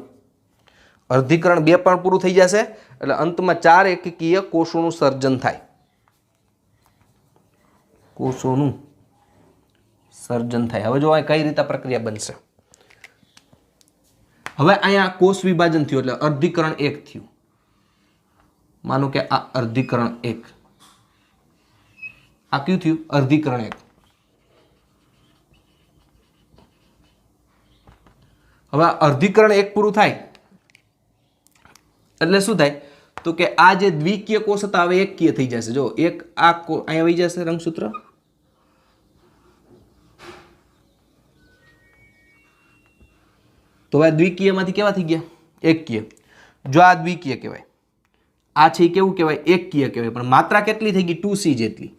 અર્ધીકરણ 2 પણ પૂરું થઈ જશે એટલે અંતમાં 4 એકકીય કોષોનું સર્જન થાય. કોષોનું સર્જન થાય. હવે જો આ કઈ રીતે પ્રક્રિયા બનશે. હવે અહીંયા કોષ વિભાજન થયું એટલે અર્ધીકરણ 1 થયું. માનો કે આ અર્ધીકરણ 1, આ કયું થયું? અર્ધીકરણ 1. હવે અર્ધીકરણ 1 પૂરું થાય એટલે શું થાય તો કે આ જે દ્વિકીય કોષ હતા હવે એકકીય થઈ જશે. જો એક આ અહીંયા આવી જશે રંગસૂત્ર, તો આ દ્વિકીયમાંથી કેવા થઈ ગયા? એકકીય. જો આ દ્વિકીય કહેવાય, આ છે કેવું કહેવાય? એકકીય કહેવાય. પણ માત્રા કેટલી થઈ ગઈ? 2c જેટલી.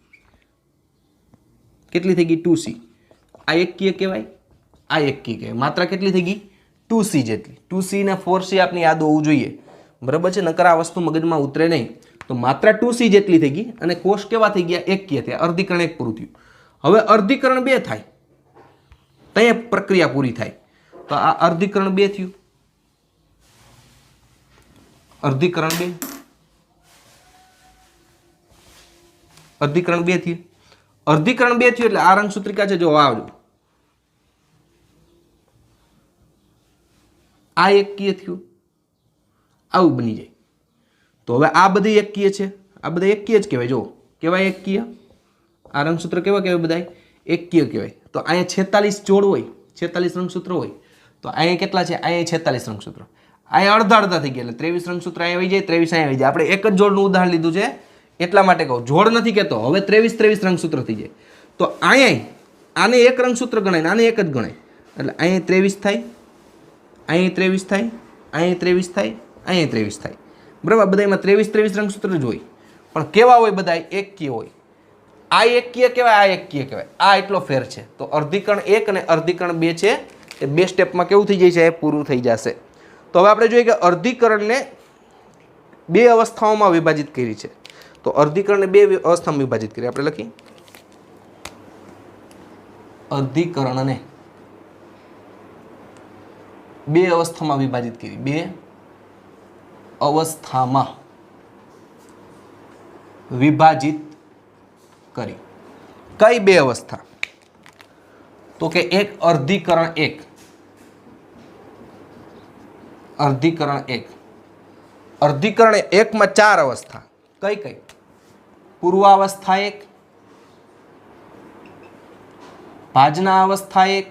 કેટલી થઈ ગઈ? 2c. આ એકકીય કહેવાય, આ એકકીય કહેવાય. માત્રા કેટલી થઈ ગઈ? 2c જેટલી. 2c ને 4c આપની યાદ હોવું જોઈએ. બરાબર છે. નકર આ વસ્તુ મગજમાં ઉતરે નહીં. તો માત્રા 2c જેટલી થઈ ગઈ અને કોષ કેવા થઈ ગયા? એકકીય થયા. અર્ધીકરણ 1 પૂરું થયું. હવે અર્ધીકરણ 2 થાય ત્યાં પ્રક્રિયા પૂરી થાય. તો આ અર્ધીકરણ 2 થયું. અર્ધીકરણ 2, અર્ધીકરણ 2 થયું. અર્ધીકરણ 2 થયું એટલે આ રંગસૂત્રિકા છે જો આવજો, આ એકકીય થયું, આવું બની જાય. તો હવે આ બધી એકકીય છે, આ બધા એકકીય જ કહેવાય. જો કેવાય એકકીય, આ રંગસૂત્ર કેવા કહેવાય? બધા એકકીય કહેવાય. તો અહીંયા 46 જોડ હોય, 46 રંગસૂત્ર હોય. તો અહીંયા કેટલા છે? અહીંયા 46 રંગસૂત્રો. અહીંયા અડધા અડધા થઈ ગયા એટલે 23 રંગસૂત્ર અહીંયા આવી જાય, 23 અહીંયા આવી જાય. આપણે એક જ જોડનું ઉદાહરણ લીધું છે એટલા માટે કહું, જોડ નથી કહેતો. હવે 23 રંગસૂત્ર થઈ જાય. તો અહીંયા આને એક રંગસૂત્ર ગણાય, આને એક જ ગણાય. એટલે અહીંયા 23 થાય, અહીંયા 23 થાય, અહીંયા 23 થાય, અહીંયા 23 થાય. બરાબર. બધામાં 23 રંગસૂત્ર જ હોય. પણ કેવા હોય? બધા એકકીય હોય. આ એકકીય કહેવાય, આ એકકીય કહેવાય. આ એટલો ફેર છે. તો અર્ધીકરણ 1 અને અર્ધીકરણ 2 છે એ 2 સ્ટેપમાં કેવું થઈ જાય છે? પૂરું થઈ જશે. તો હવે આપણે જોઈએ કે અર્ધીકરણને 2 અવસ્થાઓમાં વિભાજિત કરી છે. તો અર્ધીકરણને 2 અવસ્થામાં વિભાજિત કરી. આપણે લખી અર્ધીકરણને 2 અવસ્થામાં વિભાજિત કરી. 2 અવસ્થામાં વિભાજિત કરી. કઈ બે અવસ્થા? તો કે એક અર્ધીકરણ એક, અર્ધીકરણ એક. અર્ધીકરણ એકમાં 4 અવસ્થા. કઈ કઈ? પૂર્વાવસ્થા એક, ભાજના અવસ્થા એક,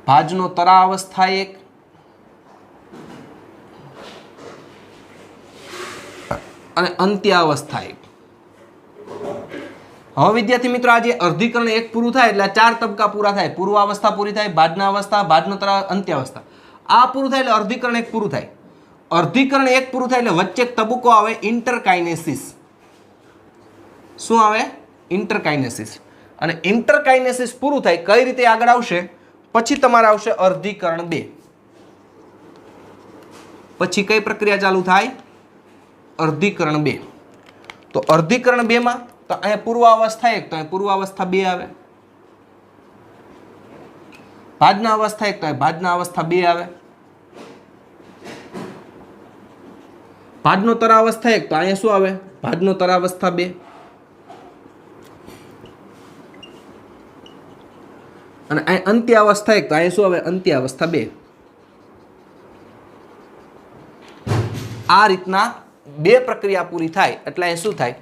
ભાજનો તરા અવસ્થા એક, અને અંત્યાવસ્થા એક. હવે વિદ્યાર્થી મિત્રો, આ જે અર્ધીકરણ એક પૂરું થાય એટલે આ 4 તબક્કા પૂરા થાય. પૂર્વાવસ્થા પૂરી થાય, ભાજના અવસ્થા, ભાજનો તરા, અંત્યાવસ્થા. આ પૂરું થાય એટલે અર્ધીકરણ એક પૂરું થાય. અર્ધીકરણ એક પૂરું થાય એટલે વચ્ચે એક તબક્કો આવે ઇન્ટરકાઇનેસિસ. શું આવે? ઇન્ટરકાઇનેસિસ. અને ઇન્ટરકાઇનેસિસ પૂરું થાય કઈ રીતે આગળ આવશે? પછી તમારે આવશે અર્ધીકરણ 2. પછી કઈ પ્રક્રિયા ચાલુ થાય? અર્ધીકરણ 2. તો અર્ધીકરણ 2 માં તો અહીંયા પૂર્વાવસ્થા એક, તો અહીંયા પૂર્વાવસ્થા 2 આવે. ભાજના અવસ્થા એક, તો અહીંયા ભાજના અવસ્થા 2 આવે. ભાજનો તરાવસ્થા એક, તો અહીંયા શું આવે? ભાજનો તરાવસ્થા 2. અને અહીં અંત્યાવસ્થા એક, તો અહીંયા શું આવે? અંત્યાવસ્થા 2. આ રીતના 2 પ્રક્રિયા પૂરી થાય એટલે અહીં શું થાય?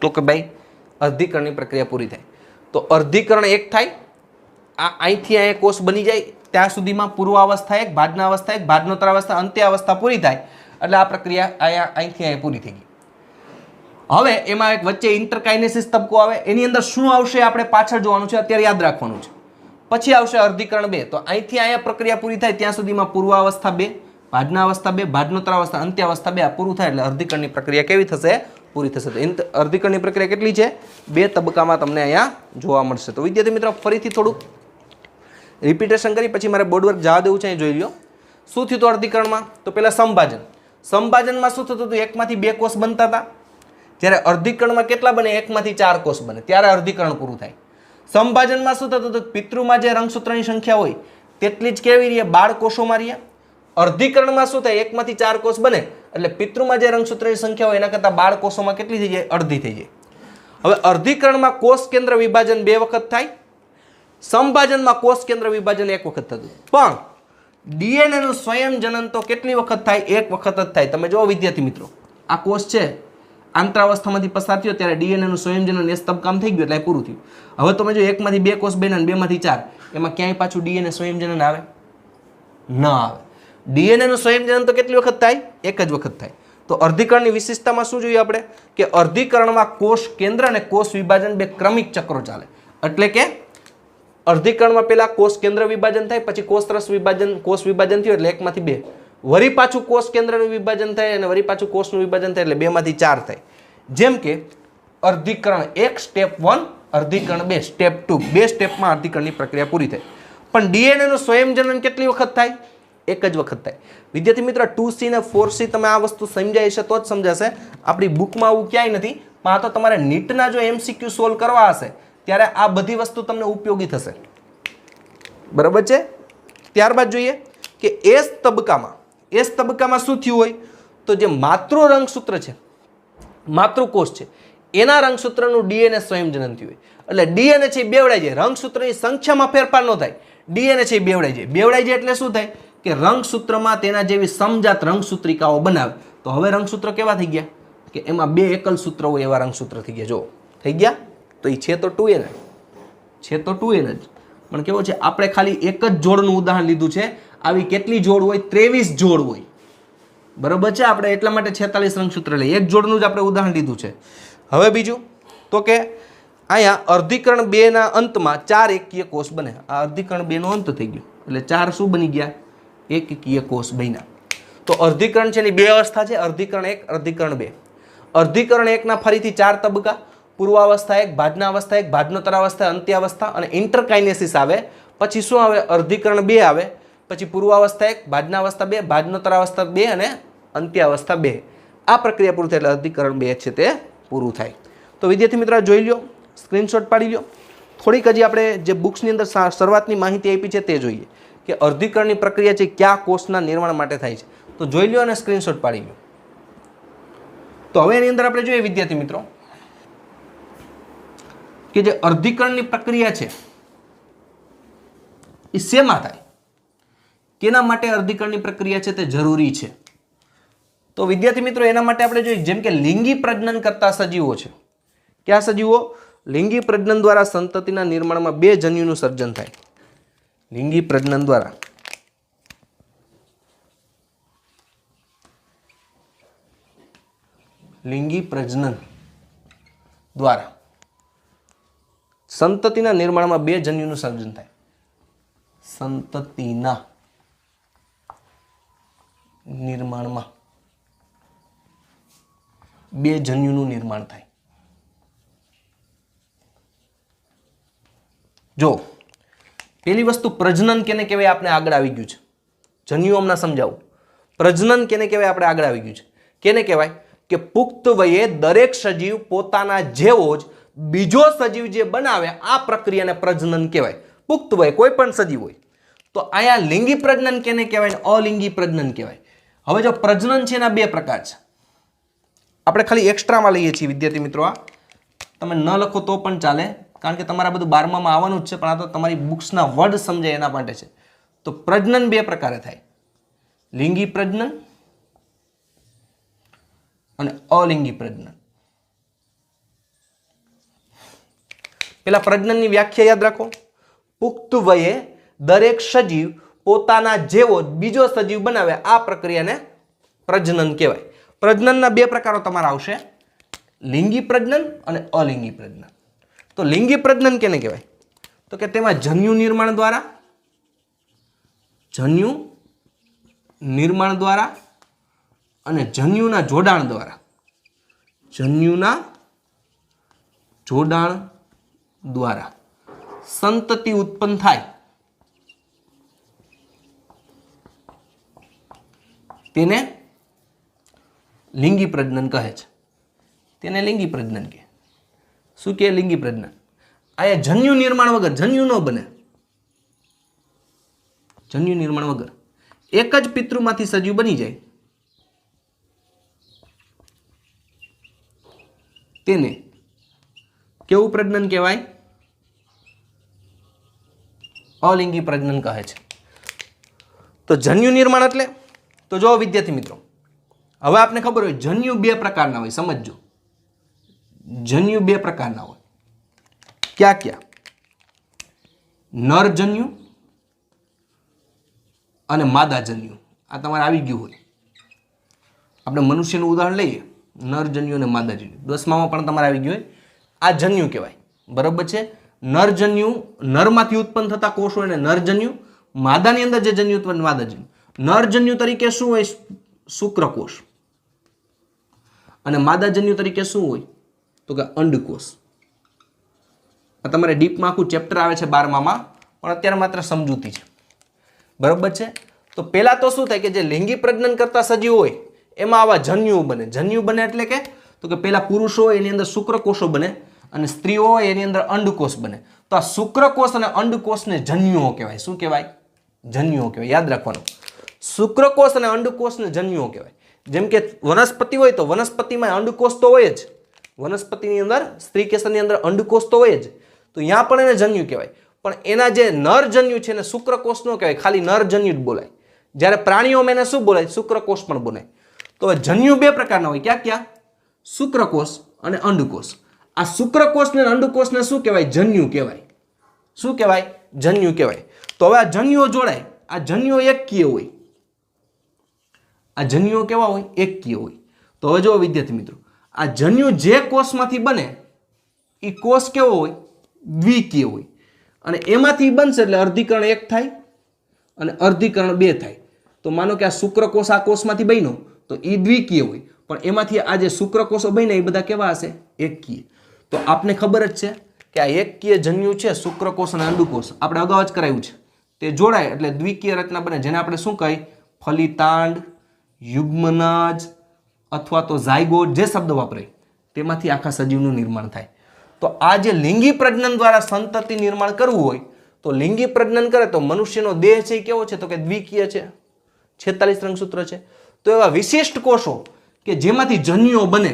તો કે ભાઈ અર્ધીકરણની પ્રક્રિયા પૂરી થાય. તો અર્ધીકરણ એક થાય, આ અહીંથી અહીંયા કોષ બની જાય ત્યાં સુધીમાં પૂર્વાવસ્થા એક, ભાજના અવસ્થા એક, ભાજનો તરાવસ્થા, અંત્યાવસ્થા પૂરી થાય એટલે આ પ્રક્રિયા અહીંથી અહીંયા પૂરી થઈ ગઈ. હવે એમાં એક વચ્ચે ઇન્ટરકાઇનેસિસ તબક્કો આવે. એની અંદર શું આવશે આપણે પાછળ જોવાનું છે, અત્યારે યાદ રાખવાનું છે. પછી આવશે અર્ધીકરણ 2. તો અહીંથી અહીંયા પ્રક્રિયા પૂરી થાય ત્યાં સુધીમાં પૂર્વાવસ્થા 2, ભાજના અવસ્થા 2, ભાજનો તરાવસ્થા, અંત્યાવસ્થા 2 આ પૂરું થાય એટલે અર્ધીકરણની પ્રક્રિયા કેવી થશે? પૂરી થશે. તો અર્ધીકરણની પ્રક્રિયા કેટલી છે? 2 તબક્કામાં તમને અહીંયા જોવા મળશે. તો વિદ્યાર્થી મિત્રો, ફરીથી થોડુંક રિપીટેશન કરી પછી મારે બોર્ડ વર્ક જવા દેવું છે. અહીં જોઈ લો શું થયું હતું અર્ધીકરણમાં. તો પહેલા સંભાજન. સંભાજનમાં શું થતું હતું? એકમાંથી 2 કોષ બનતા હતા. જ્યારે અર્ધીકરણમાં કેટલા બને? એકમાંથી 4 કોષ બને. ત્યારે અર્ધીકરણ પૂરું થાય. સંભાજનમાં શું થતું હતું? પિતૃમાં જે રંગસૂત્રની સંખ્યા હોય તેટલી જ કેવી રહે? બાળકોષોમાં રહે. અર્ધીકરણમાં શું થાય? એકમાંથી 4 કોષ બને એટલે પિતૃમાં જે રંગસૂત્રની સંખ્યા હોય એના કરતાં બાળકોષોમાં કેટલી થઈ જાય? અડધી થઈ જાય. હવે અર્ધીકરણમાં કોષ કેન્દ્ર વિભાજન 2 વખત થાય. સંભાજનમાં કોષ કેન્દ્ર વિભાજન 1 વખત થતું. પણ ડીએનએ નું સ્વયંજનન તો કેટલી વખત થાય? 1 વખત જ થાય. તમે જુઓ વિદ્યાર્થી મિત્રો, આ કોષ છે આંતરાવસ્થામાંથી પસાર થયો ત્યારે ડીએનએ નું સ્વયંજનન એ તબક્કામાં થઈ ગયું એટલે પૂરું થયું. હવે તમે જો એકમાંથી 2 કોષ બન્યા અને 2માંથી 4, એમાં ક્યાંય પાછું ડીએનએ સ્વયંજનન આવે? ન આવે. ડીએનએ નું સ્વયંજનન તો કેટલી વખત થાય? 1 જ વખત થાય. તો અર્ધીકરણની વિશેષતામાં શું જોઈએ આપણે? કે અર્ધીકરણમાં કોષ કેન્દ્ર અને કોષ વિભાજન 2 ક્રમિક ચક્રો ચાલે. એટલે કે અર્ધીકરણમાં પહેલા કોષ કેન્દ્ર વિભાજન થાય, પછી કોષરસ વિભાજન, કોષ વિભાજન થયું એટલે 1 માંથી 2, વળી પાછું કોષ કેન્દ્રનું વિભાજન થાય અને વળી પાછું કોષનું વિભાજન થાય એટલે 2 માંથી 4 થાય. જેમ કે અર્ધીકરણ 1 સ્ટેપ 1, અર્ધીકરણ 2 સ્ટેપ 2, 2 સ્ટેપમાં અર્ધીકરણની પ્રક્રિયા પૂરી થાય. પણ ડીએનએ નું સ્વયંજનન કેટલી વખત થાય? 1 જ વખત થાય. વિદ્યાર્થી મિત્રો, 2C અને 4C તમે આ વસ્તુ સમજાય છે તો જ સમજાશે. આપણી બુકમાં આવું ક્યાંય નથી. પણ આ તો તમારે નીટના જો MCQ સોલ્વ કરવા હશે ત્યારે આ બધી વસ્તુ તમને ઉપયોગી થશે. બરાબર છે? ત્યારબાદ જોઈએ કે એસ તબક્કામાં શું થયું હોય? તો જે માતૃ રંગસૂત્ર છે, માતૃકોષ છે, એના રંગસૂત્રનું ડીએનએ સ્વયંજનન થયું હોય. એટલે ડીએનએ છે એ બેવડાઈ જાય. રંગસૂત્રની સંખ્યામાં ફેરફાર ન થાય, ડીએનએ છે એ બેવડાઈ જાય. બેવડાઈ જાય એટલે શું થાય? કે રંગસૂત્રમાં તેના જેવી સમજાત રંગસૂત્રિકાઓ બનાવે. તો હવે રંગસૂત્ર કેવા થઈ ગયા? કે એમાં 2 એકલ સૂત્ર હોય એવા રંગસૂત્ર થઈ ગયા. જો થઈ ગયા. તો એ છે તો 2n જ છે, તો 2n જ. પણ કેવો છે? આપણે ખાલી એક જ જોડનું ઉદાહરણ લીધું છે. આવી કેટલી જોડ હોય? 23 જોડ હોય. બરોબર છે? આપણે એટલા માટે 46 રંગસૂત્ર લઈએ. એક જોડનું જ આપણે ઉદાહરણ લીધું છે. હવે બીજું તો કે અહીંયા અર્ધીકરણ 2 ના અંતમાં 4 એકકીય કોષ બને. આ અર્ધીકરણ 2 નો અંત થઈ ગયો એટલે 4 શું બની ગયા? એકકીય કોષ બન્યા. તો અર્ધીકરણ છે એની 2 અવસ્થા છે, અર્ધીકરણ 1, અર્ધીકરણ 2. અર્ધીકરણ 1 ના ફરીથી 4 તબક્કા: પૂર્વાવસ્થા 1, ભાજના અવસ્થા 1, ભાજનોત્તર અવસ્થા, અંત્યાવસ્થા અને ઇન્ટરકાઇનેસિસ આવે. પછી શું આવે? અર્ધીકરણ 2 આવે. પછી પૂર્વાવસ્થા 1, ભાજના અવસ્થા 2, ભાજનોત્તર અવસ્થા 2 અને અંત્યાવસ્થા 2. આ પ્રક્રિયા પૂરી થાય એટલે અર્ધીકરણ 2 છે તે પૂરું થાય. તો વિદ્યાર્થી મિત્રો જોઈ લો, સ્ક્રીનશોટ પાડી લો. થોડીક હજી આપણે જે બુક્સની અંદર શરૂઆતની માહિતી આપી છે તે જોઈએ કે અર્ધીકરણની પ્રક્રિયા છે કયા કોષના નિર્માણ માટે થાય છે. તો જોઈ લો અને સ્ક્રીનશોટ પાડી લો. તો હવે એની અંદર આપણે જોઈએ વિદ્યાર્થી મિત્રો કે જે અર્ધીકરણની પ્રક્રિયા છે એ શેમાં થાય, કેના માટે અર્ધીકરણની પ્રક્રિયા છે તે જરૂરી છે. તો વિદ્યાર્થી મિત્રો એના માટે આપણે જોઈએ જેમ કે લિંગી પ્રજનન કરતા સજીવો છે. કયા સજીવો? લિંગી પ્રજનન દ્વારા સંતતિના નિર્માણમાં બે જન્યુનું સર્જન થાય. લિંગી પ્રજનન દ્વારા સંતતિના નિર્માણમાં બે જન્યુનું સર્જન થાય. સંતતિના નિર્માણમાં બે જન્યુનું નિર્માણ થાય. જો પેલી વસ્તુ પ્રજનન કેને કહેવાય આપણે આગળ આવી ગયું છે. જન્યુ હમણાં સમજાવું. પ્રજનન કેને કહેવાય આપણે આગળ આવી ગયું છે. કેને કહેવાય કે પુખ્ત વયે દરેક સજીવ પોતાના જેવો જ બીજો સજીવ જે બનાવે આ પ્રક્રિયાને પ્રજનન કહેવાય. પુખ્ત વયે કોઈ પણ સજીવ હોય. તો અહીંયા લિંગી પ્રજનન કેને કહેવાય ને અલિંગી પ્રજનન કહેવાય. હવે જો પ્રજનન છે એના બે પ્રકાર છે. આપણે ખાલી એક્સ્ટ્રામાં લઈએ છીએ વિદ્યાર્થી મિત્રો. આ તમે ન લખો તો પણ ચાલે કારણ કે તમારા બધું 12માં આવવાનું જ છે, પણ આ તો તમારી બુક્સના વર્ડ સમજાય એના માટે છે. તો પ્રજનન બે પ્રકારે થાય. લિંગી પ્રજનન અને અલિંગી પ્રજનન. પેલા પ્રજનનની વ્યાખ્યા યાદ રાખો. પુખ્ત વયે દરેક સજીવ પોતાના જેવો બીજો સજીવ બનાવે આ પ્રક્રિયાને પ્રજનન કહેવાય. પ્રજનનના બે પ્રકારો તમારા આવશે, લિંગી પ્રજનન અને અલિંગી પ્રજનન. તો લિંગી પ્રજનન કેને કહેવાય? તો કે તેમાં જન્યુ નિર્માણ દ્વારા અને જન્યુના જોડાણ દ્વારા સંતતિ ઉત્પન્ન થાય તેને લિંગી પ્રજનન કહે છે. તેને લિંગી પ્રજનન કહે. શું કહે? લિંગી પ્રજનન. અહીંયા જન્યુ નિર્માણ વગર, જન્યુ ન બને, જન્યુ નિર્માણ વગર એક જ પિતૃમાંથી સજીવ બની જાય તેને કેવું પ્રજનન કહેવાય? અલિંગી પ્રજનન કહે છે. તો જન્યુ નિર્માણ એટલે તો જો વિદ્યાર્થી મિત્રો હવે આપને ખબર હોય જન્યુ બે પ્રકારના હોય. સમજજો, જન્યુ બે પ્રકારના હોય. ક્યાં ક્યાં? નરજન્યુ અને માદાજન્યુ. આ તમારે આવી ગયું હોય. આપણે મનુષ્યનું ઉદાહરણ લઈએ, નરજન્યુ અને માદાજન્યુ. 10માં પણ તમારે આવી ગયું હોય. આ જન્યુ કહેવાય. બરાબર છે. નરજન્યુ નરમાંથી ઉત્પન્ન થતા કોષ હોય ને નરજન્યુ. માદાની અંદર જે જન્યુ ઉત્પન્ન માદાજન્યુ. નરજન્યુ તરીકે શું હોય? શુક્રકોષ. અને માદાજન્યુ તરીકે શું હોય? તો કે અંડકોષ. આ તમારે ડીપમાં આખું ચેપ્ટર આવે છે 12માં, પણ અત્યારે માત્ર સમજૂતી છે. બરાબર છે. તો પહેલા તો શું થાય કે જે લિંગી પ્રજનન કરતા સજીવ હોય એમાં આવા જન્યુ બને. જન્યુ બને એટલે કે તો કે પહેલા પુરુષો હોય એની અંદર શુક્રકોષો બને અને સ્ત્રીઓ હોય એની અંદર અંડકોષ બને. તો આ શુક્રકોષ અને અંડકોષને જન્યુઓ કહેવાય. શું કહેવાય? જન્યુઓ કહેવાય. યાદ રાખવાનું, શુક્રકોષ અને અંડકોષને જન્યુઓ કહેવાય. જેમ કે વનસ્પતિ હોય તો વનસ્પતિમાં અંડકોષ તો હોય જ. વનસ્પતિની અંદર સ્ત્રી કેસરની અંદર અંડકોષ તો હોય જ. તો અહીંયા પણ એને જન્યુ કહેવાય. પણ એના જે નરજન્યુ છે એને શુક્રકોષ ન કહેવાય, ખાલી નરજન્યુ જ બોલાય. જ્યારે પ્રાણીઓમાં એને શું બોલાય? શુક્રકોષ પણ બોલાય. તો જન્યુ બે પ્રકારના હોય. ક્યાં ક્યાં? શુક્રકોષ અને અંડકોષ. આ શુક્રકોષ ને અંડકોષને શું કહેવાય? જન્યુ કહેવાય. શું કહેવાય? જન્યુ કહેવાય. તો હવે આ જન્યુઓ જોડાય. આ જન્યુઓ એકકીય હોય. આ જન્યુઓ કેવા હોય? એકકીય હોય. તો હવે જો વિદ્યાર્થી મિત્રો, આ જન્યુ જે કોષમાંથી બને એ કોષ કેવો હોય? દ્વિકીય હોય. અને એમાંથી બનશે એટલે અર્ધીકરણ 1 થાય અને અર્ધીકરણ 2 થાય. તો માનો કે આ શુક્રકોષ આ કોષમાંથી બન્યો તો એ દ્વિકીય હોય, પણ એમાંથી આ જે શુક્રકોષો બન્યા એ બધા કેવા હશે? એકકીય. તો આપને ખબર જ છે કે આ એકકીય જન્યુ છે શુક્રકોષ અને અંડકોષ, આપણે અગાઉ જ કરાવ્યું છે. તે જોડાય એટલે દ્વિકીય રચના બને, જેને આપણે શું કહીએ? ફલિતાંડ, યુગ્મનજ અથવા તો ઝાયગોટ, જે શબ્દ વાપરાય તેમાંથી આખા સજીવનું નિર્માણ થાય. તો આ જે લિંગી પ્રજનન દ્વારા સંતતિ નિર્માણ કરવું હોય તો લિંગી પ્રજનન કરે તો મનુષ્યનો દેહ છે એ કેવો છે? તો કે દ્વિકીય છે. 46 રંગસૂત્ર છે. તો એવા વિશિષ્ટ કોષો કે જેમાંથી જન્યુઓ બને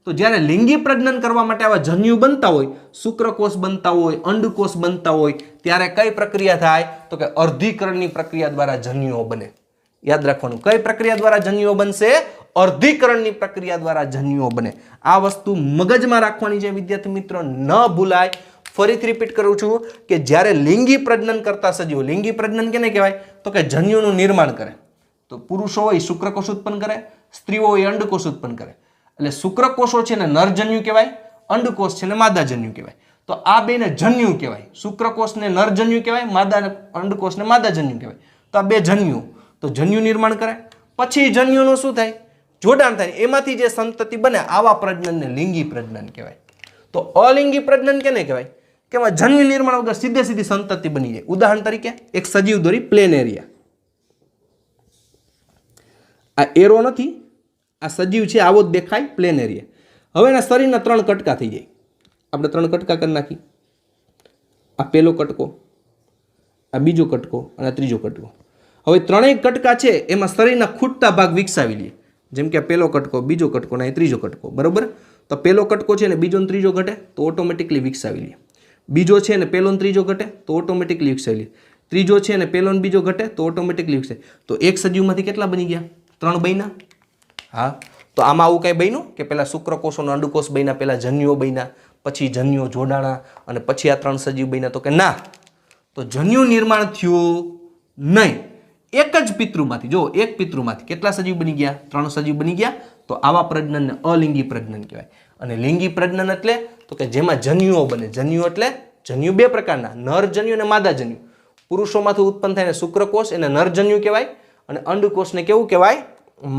તો જ્યારે લિંગી પ્રજનન કરવા માટે આવા જન્યુ બનતા હોય, શુક્રકોષ બનતા હોય, અંડકોષ બનતા હોય, ત્યારે કઈ પ્રક્રિયા થાય? તો કે અર્ધીકરણની પ્રક્રિયા દ્વારા જન્યુઓ બને. યાદ રાખવાનું, કઈ પ્રક્રિયા દ્વારા જન્યુઓ બનશે? અર્ધીકરણની પ્રક્રિયા દ્વારા જન્યુઓ બને. આ વસ્તુ મગજમાં રાખવાની છે વિદ્યાર્થી મિત્રો, ન ભૂલાય. ફરીથી રિપીટ કરું છું કે જ્યારે લિંગી પ્રજનન કરતા સજીવો, લિંગી પ્રજનન કેને કહેવાય? તો કે જન્યુનું નિર્માણ કરે. તો પુરુષો હોય શુક્રકોષ ઉત્પન્ન કરે, સ્ત્રીઓ હોય અંડકોષ ઉત્પન્ન કરે. એટલે શુક્રકોષો છે ને નરજન્યુ કહેવાય, અંડકોષ છે ને માદાજન્યુ કહેવાય. તો આ બેને જન્યુ કહેવાય. શુક્રકોષને નરજન્યુ કહેવાય, અંડકોષને માદાજન્યુ કહેવાય. તો આ બે જન્યુ, તો જન્યુ નિર્માણ કરે. પછી જન્યુનું શું થાય? જોડાણ થાય. એમાંથી જે સંતતિ બને આવા પ્રજનનને લિંગી પ્રજનન કહેવાય. તો અલિંગી પ્રજનન કેને કહેવાય? કે જન્યુ નિર્માણ વગર સીધે સીધી સંતતિ બની જાય. ઉદાહરણ તરીકે એક સજીવ દોરી, પ્લેન એરિયા. આ એરો નથી, આ સજીવ છે, આવો જ દેખાય પ્લેન એરિયા. હવે એના શરીરના 3 કટકા થઈ જાય. આપણે 3 કટકા કરી નાખી. આ પહેલો કટકો, આ બીજો કટકો અને આ ત્રીજો કટકો. હવે 3 કટકા છે એમાં શરીરના ખૂટતા ભાગ વિકસાવી લઈએ. જેમ કે આ પહેલો કટકો, બીજો કટકો અને ત્રીજો કટકો, બરોબર? તો પહેલો કટકો છે ને બીજો ને ત્રીજો ઘટે તો ઓટોમેટિકલી વિકસાવી લઈએ. બીજો છે ને પહેલો ને ત્રીજો ઘટે તો ઓટોમેટિકલી વિકસાવી લઈએ. ત્રીજો છે ને પહેલો ને બીજો ઘટે તો ઓટોમેટિકલી વિકસે. તો એક સજીવમાંથી કેટલા બની ગયા? 3 બન્યા. હા, તો આમાં આવું કઈ બન્યું કે પેલા શુક્રકોષો અને અંડકોષ બન્યા, પેલા જન્યુઓ બન્યા, પછી જન્યુઓ જોડાણા અને પછી આ 3 સજીવ બન્યા? તો કે ના, તો જન્યુ નિર્માણ થયું નહીં. એક જ પિતૃમાંથી, જો એક પિતૃમાંથી કેટલા સજીવ બની ગયા? 3 સજીવ બની ગયા. તો આવા પ્રજનનને અલિંગી પ્રજનન કહેવાય. અને લિંગી પ્રજનન એટલે તો કે જેમાં જન્યુઓ બને. જન્યુ એટલે જન્યુ 2 પ્રકારના, નરજન્યુ અને માદાજન્યુ. પુરુષોમાંથી ઉત્પન્ન થાય શુક્રકોષ, એને નરજન્યુ કહેવાય, અને અંડકોષને કેવું કહેવાય?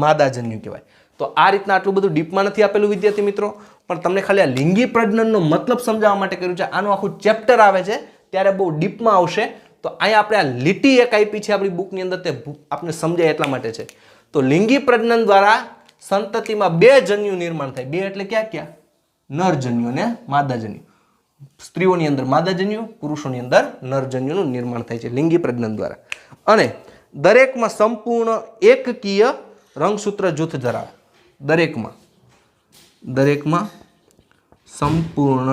માદાજન્યુ કહેવાય. તો આ રીતના આટલું બધું ડીપમાં નથી આપેલું વિદ્યાર્થી મિત્રો, પણ તમને ખાલી આ લિંગી પ્રજનનનો મતલબ સમજાવવા માટે કર્યું છે. આનું આખું ચેપ્ટર આવે છે ત્યારે બહુ ડીપમાં આવશે. તો અહીંયા આપણે આ લીટી એક આપી છે આપણી બુકની અંદર, તે આપણે સમજાય એટલા માટે છે. તો લિંગી પ્રજનન દ્વારા સંતતિમાં 2 જન્યુ નિર્માણ થાય. 2 એટલે ક્યાં ક્યાં? નરજન્યુ અને માદાજન્યુ. સ્ત્રીઓની અંદર માદાજન્યુ, પુરુષોની અંદર નરજન્યુનું નિર્માણ થાય છે લિંગી પ્રજનન દ્વારા. અને દરેકમાં સંપૂર્ણ એકકીય રંગસૂત્ર જૂથ ધરાવે. દરેકમાં સંપૂર્ણ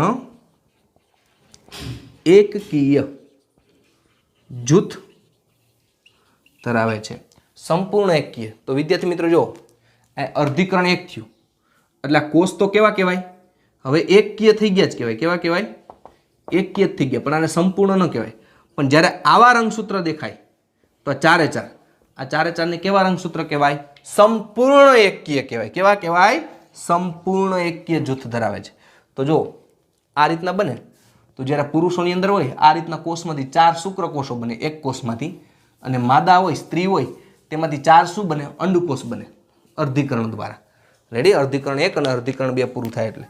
એકકીય જૂથ ધરાવે છે. સંપૂર્ણ એકકીય. તો વિદ્યાર્થી મિત્રો જો, આ અર્ધીકરણ 1 થયું એટલે આ કોષ તો કેવા કહેવાય? હવે એકકીય થઈ ગયા જ કહેવાય. કેવા કહેવાય? એકકીય થઈ ગયા, પણ આને સંપૂર્ણ ન કહેવાય. પણ જ્યારે આવા રંગસૂત્ર દેખાય તો 4 આ 4 ને કેવા રંગસૂત્ર કહેવાય? સંપૂર્ણ એકકીય કહેવાય. કેવા કહેવાય? સંપૂર્ણ એકકીય જૂથ ધરાવે છે. તો જો આ રીતના બને તો જ્યારે પુરુષોની અંદર હોય આ રીતના કોષમાંથી 4 શુક્રકોષો બને એક કોષમાંથી, અને માદા હોય, સ્ત્રી હોય, તેમાંથી 4 શું બને? અંડકોષ બને અર્ધીકરણ દ્વારા. રેડી? અર્ધીકરણ 1 અને અર્ધીકરણ 2 પૂરું થાય એટલે.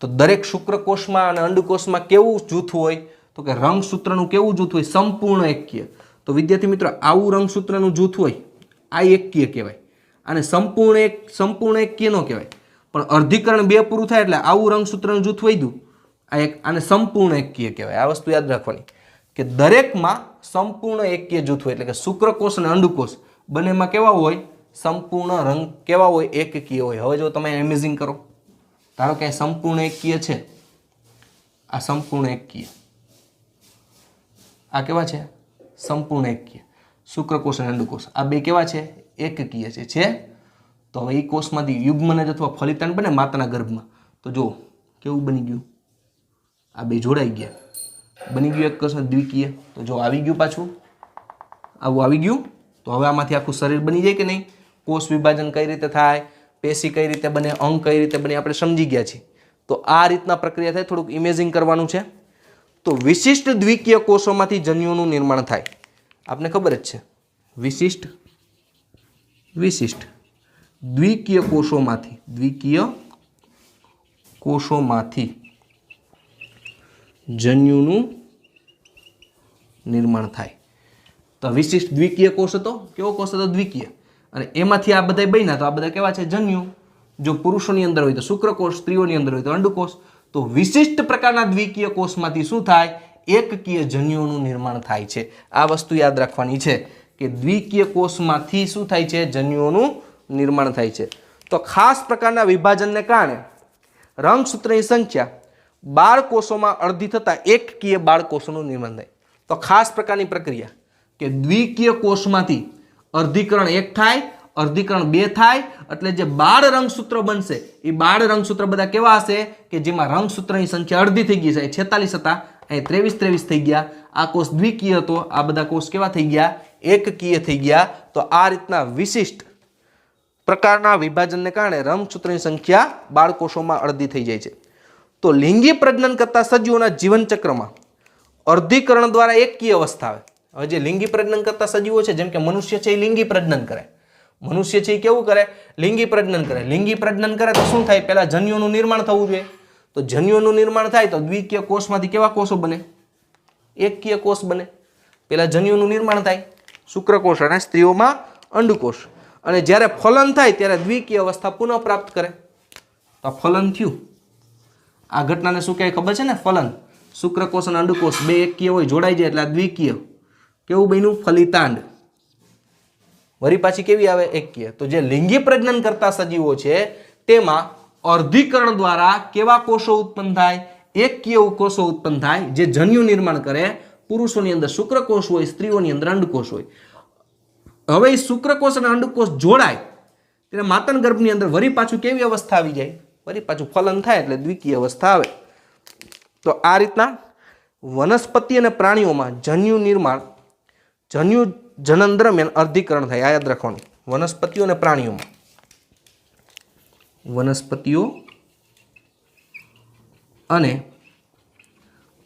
તો દરેક શુક્રકોષમાં અને અંડકોષમાં કેવું જૂથ હોય? તો કે રંગસૂત્રનું કેવું જૂથ હોય? સંપૂર્ણ એકકીય. તો વિદ્યાર્થી મિત્રો આવું રંગસૂત્રનું જૂથ હોય આ એકકીય કહેવાય. આને સંપૂર્ણ એકકીય ન કહેવાય, પણ અર્ધીકરણ 2 પૂરું થાય એટલે આવું રંગસૂત્રનું જૂથ વધ્યું, આને સંપૂર્ણ એકકીય કહેવાય. આ વસ્તુ યાદ રાખવાની કે દરેકમાં સંપૂર્ણ એકકીય જૂથ હોય. એટલે કે શુક્રકોષ અને અંડકોષ બંનેમાં કેવા હોય? સંપૂર્ણ રંગ કેવા હોય? એકકીય હોય. હવે જો તમે ઇમેજિંગ કરો, ધારો કે સંપૂર્ણ એકકીય છે, આ સંપૂર્ણ એકકીય, આ કેવા છે? સંપૂર્ણ એકકીય. શુક્રકોષ અને અંડકોષ આ બે કેવા છે? એકકીય છે. તો હવે એ કોષમાંથી યુગ્મનજ અથવા ફલિતાંડ બને માતાના ગર્ભમાં, તો જો કેવું બની ગયું? આ બે જોડાઈ ગયા, બની ગયું એક કોષ દ્વિકીય. તો જો આવી ગયું, પાછું આવું આવી ગયું. તો હવે આમાંથી આખું શરીર બની જાય કે નહીં? કોષ વિભાજન કઈ રીતે થાય, પેશી કઈ રીતે બને, અંગ કઈ રીતે બને, આપણે સમજી ગયા છીએ. તો આ રીતના પ્રક્રિયા થાય. થોડુંક ઇમેજિંગ કરવાનું છે. તો વિશિષ્ટ દ્વિકીય કોષોમાંથી જન્યુઓનું નિર્માણ થાય. આપને ખબર જ છે, વિશિષ્ટ દ્વિકીય કોષોમાંથી જન્યુનું નિર્માણ થાય. તો વિશિષ્ટ દ્વિકીય કોષ હતો. કેવો કોષ હતો? દ્વિકીય. અને એમાંથી આ બધા બન્યા, તો આ બધા કેવા છે? જન્યુ. જો પુરુષોની અંદર હોય તો શુક્રકોષ, સ્ત્રીઓની અંદર હોય તો અંડકોષ. તો વિશિષ્ટ પ્રકારના દ્વિકીય કોષમાંથી શું થાય? એકકીય જન્યુઓનું નિર્માણ થાય છે. આ વસ્તુ યાદ રાખવાની છે કે દ્વિકીય કોષમાંથી શું થાય છે? જન્યુઓનું નિર્માણ થાય છે. તો ખાસ પ્રકારના વિભાજનને કારણે રંગસૂત્રની સંખ્યા બાળકોષોમાં અડધી થતાં એકકીય બાળકોષોનું નિર્માણ થાય. તો ખાસ પ્રકારની પ્રક્રિયા કે દ્વિકીય કોષમાંથી અર્ધીકરણ 1 થાય, અર્ધીકરણ 2 થાય, એટલે જે બાળ રંગસૂત્ર બનશે એ બાળ રંગસૂત્ર બધા કેવા હશે કે જેમાં રંગસૂત્રની સંખ્યા અડધી થઈ ગઈ છે. 46 હતા, અહીં 23 થઈ ગયા. આ કોષ દ્વિકીય હતો, આ બધા કોષ કેવા થઈ ગયા? એકકીય થઈ ગયા. તો આ રીતના વિશિષ્ટ પ્રકારના વિભાજનને કારણે રંગસૂત્રની સંખ્યા બાળકોષોમાં અડધી થઈ જાય છે. તો લિંગી પ્રજનન કરતા સજીવોના જીવનચક્રમાં અર્ધીકરણ દ્વારા એકકીય અવસ્થા આવે. હવે જે લિંગી પ્રજનન કરતા સજીવો છે, જેમ કે મનુષ્ય છે એ લિંગી પ્રજનન કરે. મનુષ્ય છે એ કેવું કરે? લિંગી પ્રજનન કરે. લિંગી પ્રજનન કરે તો શું થાય? પહેલા જન્યુઓનું નિર્માણ થવું જોઈએ. તો જન્યુઓનું નિર્માણ થાય તો દ્વિકીય કોષમાંથી કેવા કોષો બને? એકકીય કોષ બને. પહેલા જન્યુઓનું નિર્માણ થાય, શુક્રકોષ અને સ્ત્રીઓમાં અંડકોષ. અને જ્યારે ફલન થાય ત્યારે દ્વિકીય અવસ્થા પુનઃ પ્રાપ્ત કરે. તો ફલન થયું. આ ઘટનાને શું કહેવાય ખબર છે ને? ફલન. શુક્રકોષ અને અંડકોષ બે એકકીય હોય, જોડાઈ જાય એટલે આ દ્વિકીય. કેવું બન્યું? ફલિતાંડ. વળી પાછી કેવી આવે? એકકીય. તો જે લિંગી પ્રજનન કરતા સજીવો છે તેમાં અર્ધીકરણ દ્વારા કેવા કોષો ઉત્પન્ન થાય? એકકીય કોષો ઉત્પન્ન થાય, જે જન્યુ નિર્માણ કરે. પુરુષોની અંદર શુક્રકોષ હોય, સ્ત્રીઓની અંદર અંડકોષ હોય. હવે શુક્રકોષ અને અંડકોષ જોડાય ત્યારે માતન ગર્ભની અંદર વળી પાછું કેવી અવસ્થા આવી જાય? વળી પાછું ફલન થાય એટલે દ્વિકીય અવસ્થા આવે. તો આ રીતના વનસ્પતિ અને પ્રાણીઓમાં જન્યુ નિર્માણ, જન્યુ જનન દરમિયાન અર્ધીકરણ થાય. આ યાદ રાખવાનું. વનસ્પતિઓ અને પ્રાણીઓમાં, વનસ્પતિઓ અને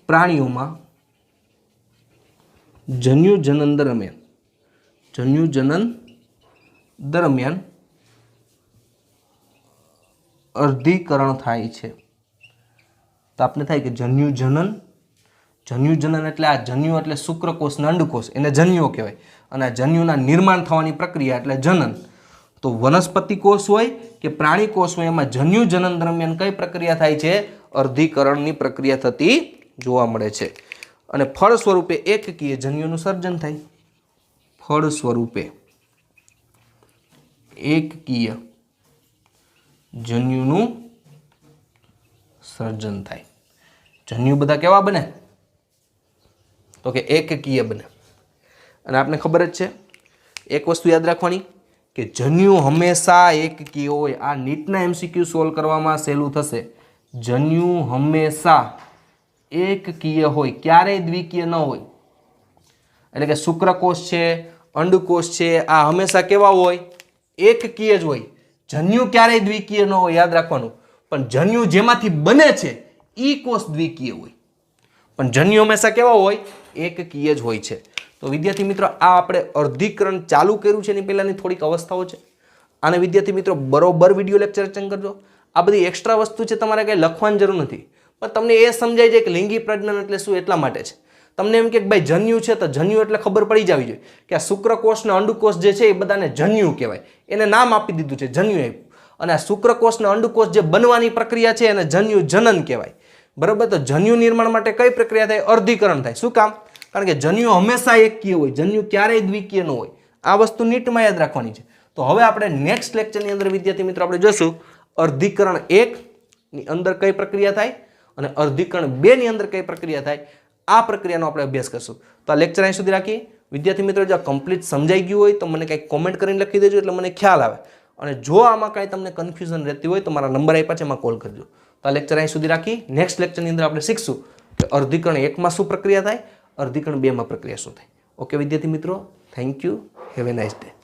પ્રાણીઓમાં જન્યુ જનન દરમિયાન અર્ધીકરણ થાય છે. તો આપણે થાય કે જન્યુ જનન એટલે આ જન્યુ એટલે શુક્રકોષ ને અંડકોષ, એને જન્યુઓ કહેવાય. અને આ જન્યુના નિર્માણ થવાની પ્રક્રિયા એટલે જનન. તો વનસ્પતિ કોષ હોય કે પ્રાણી કોષ હોય, એમાં જન્યુ જનન દરમિયાન કઈ પ્રક્રિયા થાય છે? અર્ધીકરણની પ્રક્રિયા થતી જોવા મળે છે. અને ફળ સ્વરૂપે એકકીય જન્યુનું સર્જન થાય. ફળ સ્વરૂપે એકકીય જન્યુનું સર્જન થાય. જન્યુ બધા કેવા બને? તો કે એકકીય બને. અને આપણે ખબર જ છે, એક વસ્તુ યાદ રાખવાની કે જન્યુ હંમેશા એકકીય હોય. આ નીટના એમસીક્યુ સોલ્વ કરવામાં સહેલું થશે. જન્યુ હંમેશા એકકીય હોય, ક્યારેય દ્વિકીય ન હોય. એટલે કે શુક્રકોષ છે, અંડકોષ છે, આ હંમેશા કેવા હોય? એકકીય જ હોય. જન્યુ ક્યારેય દ્વિકીય ન હોય, યાદ રાખવાનું. પણ જન્યુ જેમાંથી બને છે ઈ કોષ દ્વિકીય હોય. પણ જન્યુ હંમેશા કેવા હોય? એકકીય જ હોય છે. તો વિદ્યાર્થી મિત્રો, આ આપણે અર્ધીકરણ ચાલુ કર્યું છે એની પહેલાની થોડીક અવસ્થાઓ છે. આને વિદ્યાર્થી મિત્રો બરોબર વિડીયો લેક્ચર અટેન્ડ કરજો. આ બધી એક્સ્ટ્રા વસ્તુ છે, તમારે કંઈ લખવાની જરૂર નથી. પણ તમને એ સમજાય છે કે લિંગી પ્રજનન એટલે શું, એટલા માટે છે. તમને એમ કે ભાઈ જન્યુ છે તો જન્યુ એટલે ખબર પડી જવી જોઈએ કે આ શુક્રકોષ ને અંડકોષ જે છે એ બધાને જન્યુ કહેવાય. એને નામ આપી દીધું છે, જન્યુ આપ્યું. અને આ શુક્રકોષ ને અંડકોષ જે બનવાની પ્રક્રિયા છે એને જન્યુ જનન કહેવાય. બરાબર? તો જન્યુ નિર્માણ માટે કઈ પ્રક્રિયા થાય? અર્ધીકરણ થાય. શું કામ? કારણ કે જન્યુ હંમેશા એકકીય હોય, જન્યુ ક્યારેય દ્વિકીય ન હોય. આ વસ્તુ નીટમાં યાદ રાખવાની છે. તો હવે આપણે નેક્સ્ટ લેક્ચરની અંદર વિદ્યાર્થી મિત્રો આપણે જોશું અર્ધીકરણ 1 ની અંદર કઈ પ્રક્રિયા થાય અને અર્ધીકરણ 2 ની અંદર કઈ પ્રક્રિયા થાય. આ પ્રક્રિયાનો આપણે અભ્યાસ કરશું. તો આ લેક્ચર અહીં સુધી રાખીએ. વિદ્યાર્થી મિત્રો, જો કમ્પ્લીટ સમજાઈ ગયું હોય તો મને કંઈક કોમેન્ટ કરીને લખી દેજો, એટલે મને ખ્યાલ આવે. અને જો આમાં કાંઈ તમને કન્ફ્યુઝન રહેતી હોય તો મારા નંબર આપ્યા છે, એમાં કોલ કરજો. તો આ લેક્ચર અહીં સુધી રાખી. નેક્સ્ટ લેક્ચરની અંદર આપણે શીખશું કે અર્ધીકરણ 1 માં શું પ્રક્રિયા થાય, અર્ધીકરણ 2 માં પ્રક્રિયા શું થાય. ઓકે વિદ્યાર્થી મિત્રો, thank you. Have a nice day.